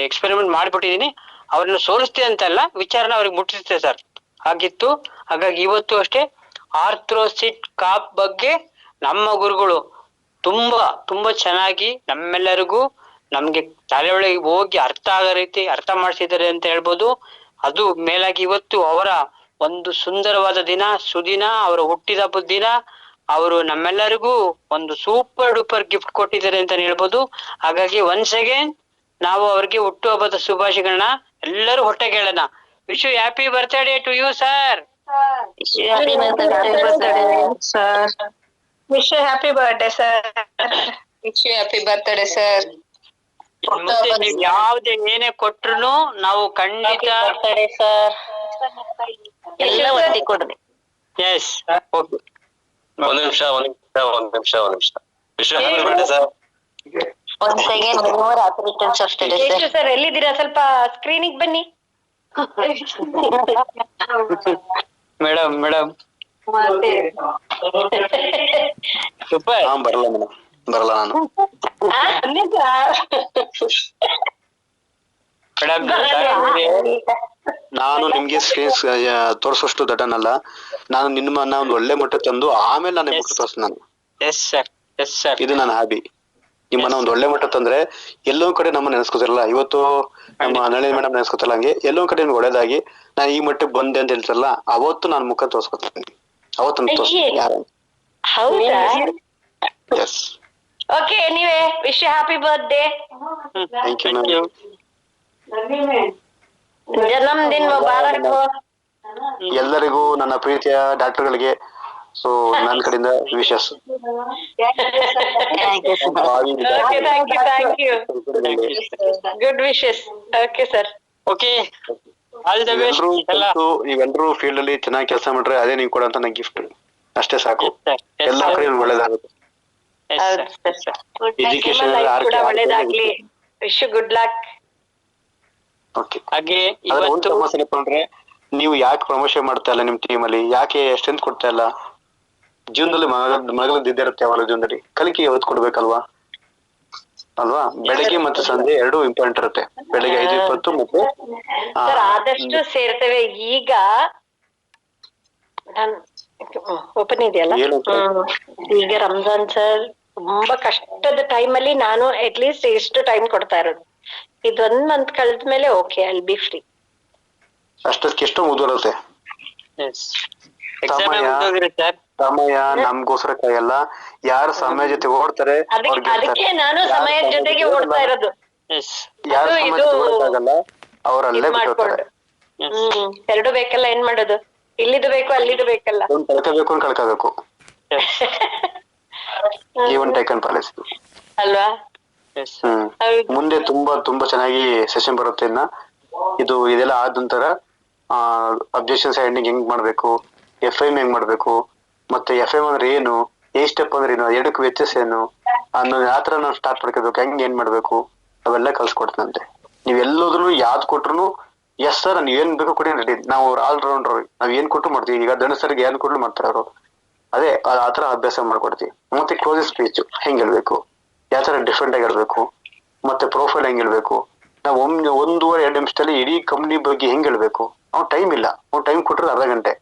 ಎಕ್ಸ್ಪೆರಿಮೆಂಟ್ ಮಾಡ್ಬಿಟ್ಟಿದೀನಿ. ಅವ್ರನ್ನ ಸೋಲಿಸ್ತೆ ಅಂತಲ್ಲ, ವಿಚಾರನ ಅವ್ರಿಗೆ ಮುಟ್ಟಿಸುತ್ತೆ ಸರ್, ಹಾಗಿತ್ತು. ಹಾಗಾಗಿ ಇವತ್ತು ಅಷ್ಟೇ ಆರ್ಥ್ರೋಸಿಟ್ ಕಾಪ್ ಬಗ್ಗೆ ನಮ್ಮ ಗುರುಗಳು ತುಂಬಾ ತುಂಬಾ ಚೆನ್ನಾಗಿ ನಮ್ಮೆಲ್ಲರಿಗೂ ನಮ್ಗೆ ತಲೆ ಒಳಗೆ ಹೋಗಿ ಅರ್ಥ ಆಗೋ ರೀತಿ ಅರ್ಥ ಮಾಡಿಸಿದ್ದಾರೆ ಅಂತ ಹೇಳ್ಬೋದು. ಅದು ಮೇಲಾಗಿ ಇವತ್ತು ಅವರ ಒಂದು ಸುಂದರವಾದ ದಿನ, ಸುದಿನ, ಅವರ ಹುಟ್ಟಿದ ಹಬ್ಬದ ದಿನ. ಅವರು ನಮ್ಮೆಲ್ಲರಿಗೂ ಒಂದು ಸೂಪರ್ ಡೂಪರ್ ಗಿಫ್ಟ್ ಕೊಟ್ಟಿದ್ದಾರೆ ಅಂತ ಹೇಳ್ಬೋದು. ಹಾಗಾಗಿ ಒನ್ಸ್ ಅಗೇನ್ ನಾವು ಅವ್ರಿಗೆ ಹುಟ್ಟುಹಬ್ಬದ ಶುಭಾಶಯಗಳನ್ನ ಎಲ್ಲರೂ ಹೊಟ್ಟೆ ಕೇಳೋಣ. Wish you happy birthday to you sir. Wish you happy birthday sir. Wish you happy birthday sir. ಮತ್ತೆ ನೀವು ಯಾವ್ದೇ ಏನೇ ಕೊಟ್ರು ನಾವು ಖಂಡಿತ ಬರ್ತ್ಡೇ ಸರ್ ಎಲ್ಲ ಒತ್ತಿ ಕೊಡ್ರಿ. Yes okay. ಒಂದ್ ನಿಮಿಷ ವಿಶ್ ಹ್ಯಾಪಿ ಬರ್ತ್ಡೇ ಸರ್. ಒಂದ್ second remove operators of today sir. Sir ಎಲ್ಲಿದ್ದೀರಾ? ಸ್ವಲ್ಪ ಸ್ಕ್ರೀನಿಗೆ ಬನ್ನಿ. Madam super. ಬರಲ್ಲ ಮೇಡಮ್, ಬರಲ್ಲ ನಾನು. ನಾನು ನಿಮ್ಗೆ ಸ್ಕ್ರೀನ್ ತೋರ್ಸೋಷ್ಟು ದಟನಲ್ಲ. ನಾನು ನಿಮ್ಮನ್ನ ಒಂದು ಒಳ್ಳೆ ಮಟ್ಟ ತಂದು ಆಮೇಲೆ ನಾನು ನಿಮ್ಗೆ ತೋರಿಸ್ ನಾನು. ಎಸ್ ಸರ್ ಇದು ನನ್ನ ಹಾಬಿ. ನಿಮ್ಮನ್ನ ಒಂದು ಒಳ್ಳೆ ಮಟ್ಟ ತಂದ್ರೆ ಎಲ್ಲೋ ಕಡೆ ನಮ್ಮ ನೆನೆಸ್ಕೋತಿರಲ್ಲ. ಇವತ್ತು ನಮ್ಮ ನಳಿನಿ ಮೇಡಮ್ ನೆನೆಸ್ಕೋತಿಲ್ಲ, ಹಂಗೆ ಎಲ್ಲೋ ಕಡೆ ನಿಮ್ಗೆ ಒಳ್ಳೇದಾಗಿ ನಾನು ಈ ಮಟ್ಟಕ್ಕೆ ಬಂದೆ ಅಂತ ಹೇಳ್ತಾರಲ್ಲ, ಅವತ್ತು ನಾನು ಮುಖ ತೋರ್ಸ್ಕೊತೀನಿ. ಅವತ್ತು ನಾನು ತೋರಿಸ್ತೀನಿ ಯಾರು. ಹೌದಾ? ಎಸ್. ಓಕೆ, ನೀವೇ wish happy birthday. Thank you ma'am. ಜನ್ಮದಿನ ಮುಬಾರಕ್. ಎಲ್ಲರಿಗೂ ನನ್ನ ಪ್ರೀತಿಯ ಡಾಕ್ಟರ್ಗಳಿಗೆ ಸೊ ನನ್ನ ಕಡೆಯಿಂದ wishes. Thank you. Good wishes. Okay sir. Okay, all the best. ನೀವೆಲ್ಲರೂ ಫೀಲ್ಡ್ ಅಲ್ಲಿ ಚೆನ್ನಾಗಿ ಕೆಲಸ ಮಾಡ್ರೆ ಅದೇ ನೀವು ಕೊಡಂತ ನಂಗೆ ಗಿಫ್ಟ್. ಅಷ್ಟೇ ಸಾಕು. ಎಲ್ಲ ಕಡೆ ಒಳ್ಳೇದಾಗುತ್ತೆ. ಎಜುಕೇಶನ್ ಒಳ್ಳೇದಾಗ್ಲಿ. Wish you good luck. Okay. ಹಾಗೆ ಒಂದು ಇವತ್ತು ಸಮಸ್ಯೆ ಅಂದ್ರೆ ನೀವು ಯಾಕೆ ಪ್ರಮೋಷನ್ ಮಾಡ್ತಾ ಇಲ್ಲ ನಿಮ್ ಟೀಮ್ ಅಲ್ಲಿ, ಯಾಕೆ ಸ್ಟ್ರೆಂತ್ ಕೊಡ್ತಾ ಇಲ್ಲ? ಜೀವನದಲ್ಲಿ ಮಗಳದ್ದು ಇದ್ದಿರುತ್ತೆ, ಅವರ ಜೀವನದಲ್ಲಿ ಕಲಿಕೆಗೆ ಒತ್ತು ಕೊಡ್ಬೇಕಲ್ವಾ ಅಲ್ವಾ? ಬೆಳಗ್ಗೆ ಮತ್ತು ಸಂಜೆ ಎರಡು ಇಂಪಾರ್ಟೆಂಟ್ ಇರುತ್ತೆ. ಬೆಳಗ್ಗೆ 5:20 ಮತ್ತೆ ಸರ್ ಆದಷ್ಟು ಸೇರ್ತೇವೆ. ಈಗ ಓಪನ್ ಇದೆಯಲ್ಲ, ಈಗ ರಂಜಾನ್ ಸರ್ ತುಂಬಾ ಕಷ್ಟದ ಟೈಮ್ ಅಲ್ಲಿ ನಾನು ಅಟ್ ಲೀಸ್ಟ್ ಎಷ್ಟು ಟೈಮ್ ಕೊಡ್ತಾ ಇರೋದು. ಇದೊಂದ್ ಮಂತ್ ಕಳೆದ್ಮೇಲೆ okay, I will be free. ಅಷ್ಟಕ್ಕೆ ಎಷ್ಟೋ ಮುಗಿರುತ್ತೆ ಸಮಯ. ನಮ್ಗೋಸ್ಕರ ಕಾಯಲ್ಲ, ಯಾರು ಸಮಯ ಜೊತೆ ಓಡ್ತಾರೆ ಅದಕ್ಕೆ ನಾನು ಸಮಯದ ಜೊತೆಗೆ ಓಡ್ತಾ ಇರೋದು. ಯಾರು ಸಮಯ ಜೊತೆ ಓಡಕ್ಕಾಗಲ್ಲ ಅವ್ರಲ್ಲೇ ಬಿಟ್ಟಿರ್ತಾರೆ. ಎರಡು ಬೇಕಲ್ಲ, ಏನ್ ಮಾಡೋದು? ಇಲ್ಲಿದು ಬೇಕು, ಅಲ್ಲಿದು ಬೇಕಲ್ಲ. ಕಳ್ಕೋಬೇಕು ಅಂತ ಕಳ್ಕೋಬೇಕು. ಜೀವನ್ ಟೇಕನ್ ಪಾಲಿಸಿ ಅಲ್ವಾ? ಮುಂದೆ ತುಂಬಾ ತುಂಬಾ ಚೆನ್ನಾಗಿ ಸೆಷನ್ ಬರುತ್ತೆ. ಇನ್ನ ಇದೆಲ್ಲ ಆದ ನಂತರ ಅಬ್ಜೆಕ್ಷನ್ಸ್ ಎಂಡಿಂಗ್ ಹೆಂಗ್ ಮಾಡ್ಬೇಕು, FIM ಹೆಂಗ್ ಮಾಡ್ಬೇಕು, ಮತ್ತೆ FIM ಅಂದ್ರೆ ಏನು, ಸ್ಟೆಪ್ ಅಂದ್ರೆ ಏನು, ಎರಡಕ್ಕೂ ವ್ಯತ್ಯಾಸ ಏನು ಅನ್ನೋ ಯಾತ್ರ ನಾವು ಸ್ಟಾರ್ಟ್ ಮಾಡ್ಕೋಬೇಕು, ಹೆಂಗ್ ಏನ್ ಮಾಡ್ಬೇಕು ಅವೆಲ್ಲ ಕಲ್ಸ್ಕೊಡ್ತಂತೆ. ನೀವ್ ಎಲ್ಲೋದ್ರು ಯಾವ್ದು ಕೊಟ್ರು ಎಸ್ ಸರ್ ನೀವ್ ಏನ್ ಬೇಕು ಕೊಡಿ ರೆಡಿ, ನಾವು ಆಲ್ ರೌಂಡರ್, ನಾವ್ ಏನ್ ಕೊಟ್ಟು ಮಾಡ್ತೀವಿ. ಈಗ ಧನುಸರಿಗೆ ಏನ್ ಕೊಟ್ಟು ಮಾಡ್ತಾರೆ ಅವರು, ಅದೇ ಆತರ ಅಭ್ಯಾಸ ಮಾಡ್ಕೊಡ್ತೀವಿ. ಮತ್ತೆ ಕ್ಲೋಸ್ ಸ್ಪೀಚ್ ಹೆಂಗ್ ಹೇಳ್ಬೇಕು, ಯಾವ ತರ ಡಿಫ್ರೆಂಟ್ ಆಗಿ ಹೇಳ್ಬೇಕು, ಮತ್ತೆ ಪ್ರೊಫೈಲ್ ಹೆಂಗ್ ಹೇಳ್ಬೇಕು. ನಾವು 1-2 ನಿಮಿಷದಲ್ಲಿ ಇಡೀ ಕಂಪ್ನಿ ಬಗ್ಗೆ ಹೆಂಗ್ ಹೇಳ್ಬೇಕು. ಅವ್ನು ಟೈಮ್ ಇಲ್ಲ, ಅವ್ನು ಟೈಮ್ ಕೊಟ್ರೆ ಅರ್ಧ ಗಂಟೆ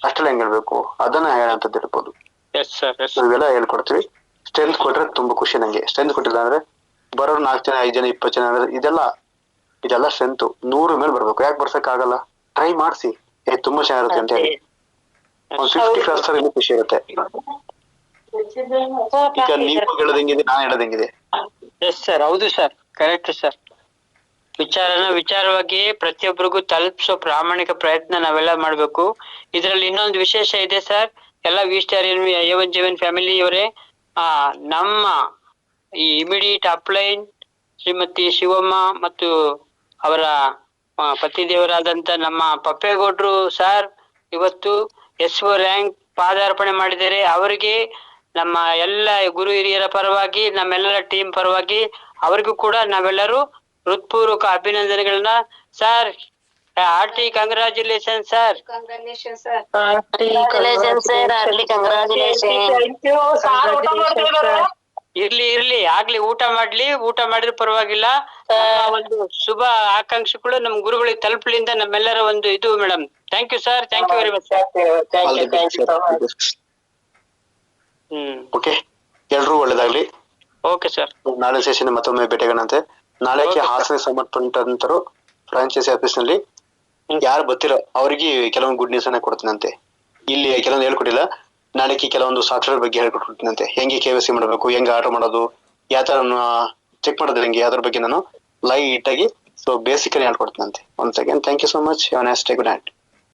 ಅಷ್ಟೆಲ್ಲ ಹೆಂಗ್ ಹೇಳ್ಬೇಕು ಅದನ್ನ ಹೇಳಂತದ್ದು ಇರ್ಬೋದು. ಇವೆಲ್ಲ ಹೇಳ್ಕೊಡ್ತೀವಿ. ಸ್ಟ್ರೆಂತ್ ಕೊಟ್ರೆ ತುಂಬಾ ಖುಷಿ ನಂಗೆ. ಸ್ಟ್ರೆಂತ್ ಕೊಟ್ಟಿಲ್ಲ ಅಂದ್ರೆ ಬರೋರು 4 ಜನ 5 ಜನ 20 ಜನ ಅಂದ್ರೆ ಇದೆಲ್ಲ ಸ್ಟ್ರೆಂತ್ 100 ಮೇಲೆ ಬರ್ಬೇಕು. ಯಾಕೆ ಬರ್ಸಕ್ ಆಗಲ್ಲ? ಟ್ರೈ ಮಾಡ್ಸಿ, ತುಂಬಾ ಚೆನ್ನಾಗಿರುತ್ತೆ ಅಂತ ಹೇಳಿ. ಒಂದ್ 50 ಕ್ಲಾಸ್ ಇನ್ನೂ ಖುಷಿ ಇರುತ್ತೆ. ಈಗ ನೀವು ಹೇಳೋದಂಗಿದೆ, ನಾನು ಹೇಳೋದಂಗಿದೆ. ಎಸ್ ಸರ್, ಹೌದು ಸರ್, ಕರೆಕ್ಟ್ ಸರ್. ವಿಚಾರವಾಗಿ ಪ್ರತಿಯೊಬ್ಬರಿಗೂ ತಲುಪಿಸೋ ಪ್ರಾಮಾಣಿಕ ಪ್ರಯತ್ನ ನಾವೆಲ್ಲ ಮಾಡ್ಬೇಕು. ಇದರಲ್ಲಿ ಇನ್ನೊಂದು ವಿಶೇಷ ಇದೆ ಸರ್, ಎಲ್ಲ A1J1 ಫ್ಯಾಮಿಲಿ ಅವರೇ. ನಮ್ಮ ಈ ಇಮಿಡಿಯೇಟ್ ಅಪ್ಲೈನ್ ಶ್ರೀಮತಿ ಶಿವಮ್ಮ ಮತ್ತು ಅವರ ಪತಿದೇವರಾದಂತ ನಮ್ಮ ಪಪ್ಪೇಗೌಡ್ರು ಸರ್ ಇವತ್ತು SO ರ್ಯಾಂಕ್ ಪಾದಾರ್ಪಣೆ ಮಾಡಿದ್ದಾರೆ. ಅವರಿಗೆ ನಮ್ಮ ಎಲ್ಲ ಗುರು ಹಿರಿಯರ ಪರವಾಗಿ, ನಮ್ಮೆಲ್ಲರ ಟೀಮ್ ಪರವಾಗಿ ಅವರಿಗೂ ಕೂಡ ನಾವೆಲ್ಲರೂ ಹೃತ್ಪೂರ್ವಕ ಅಭಿನಂದನೆಗಳನ್ನ. Sir Hearty congratulations, sir. Congratulations, sir. Congratulations, sir. Heartily congratulations. Thank you. Sir ಊಟ ಮಾಡ್ತಿದಾರೆ. ಇರ್ಲಿ ಆಗ್ಲಿ ಊಟ ಮಾಡಿದ್ರೆ ಪರವಾಗಿಲ್ಲ. ನಮ್ಮ ಒಂದು ಶುಭ ಆಕಾಂಕ್ಷೆಗಳು ನಮ್ ಗುರುಗಳಿಗೆ ತಲುಪಲಿಂದ ನಮ್ಮೆಲ್ಲರ ಒಂದು ಇದು madam. Thank you sir, thank you very much. Okay, ಎಲ್ರೂ ಒಳ್ಳೇದಾಗ್ಲಿ. Okay sir. ನಾಳೆ ಸೆಷನ್ ಮತ್ತೊಮ್ಮೆ ಭೇಟಿಯಾಗೋಣಂತೆ. ನಾಳೆಗೆ ಹಾಸನ ಸಂಬಂಧಪಟ್ಟಂತರು ಫ್ರಾಂಚೈಸಿ ಆಫೀಸ್ ನಲ್ಲಿ ಯಾರು ಬರ್ತಿರೋ ಅವರಿಗೆ ಕೆಲವೊಂದು ಗುಡ್ ನ್ಯೂಸ್ ಅನ್ನ ಕೊಡ್ತೀನಂತೆ. ಇಲ್ಲಿ ಕೆಲವೊಂದು ಹೇಳ್ಕೊಟ್ಟಿಲ್ಲ, ನಾಳೆಗೆ ಕೆಲವೊಂದು ಸಾಫ್ಟ್ವೇರ್ ಬಗ್ಗೆ ಹೇಳ್ಕೊಟ್ಟಿರ್ತೀನಂತೆ. ಹೆಂಗೆ KYC ಮಾಡಬೇಕು, ಹೆಂಗೆ ಆರ್ಡರ್ ಮಾಡೋದು, ಯಾವ ತರ ಚೆಕ್ ಮಾಡೋದು ಹೆಂಗೆ, ಅದ್ರ ಬಗ್ಗೆ ನಾನು ಲೈಟ್ ಆಗಿ ಬೇಸಿಕ್ ಆಗಿ ಹೇಳ್ಕೊಡ್ತೀನಂತೆ. Once again thank you so much. Have a nice day. Good night.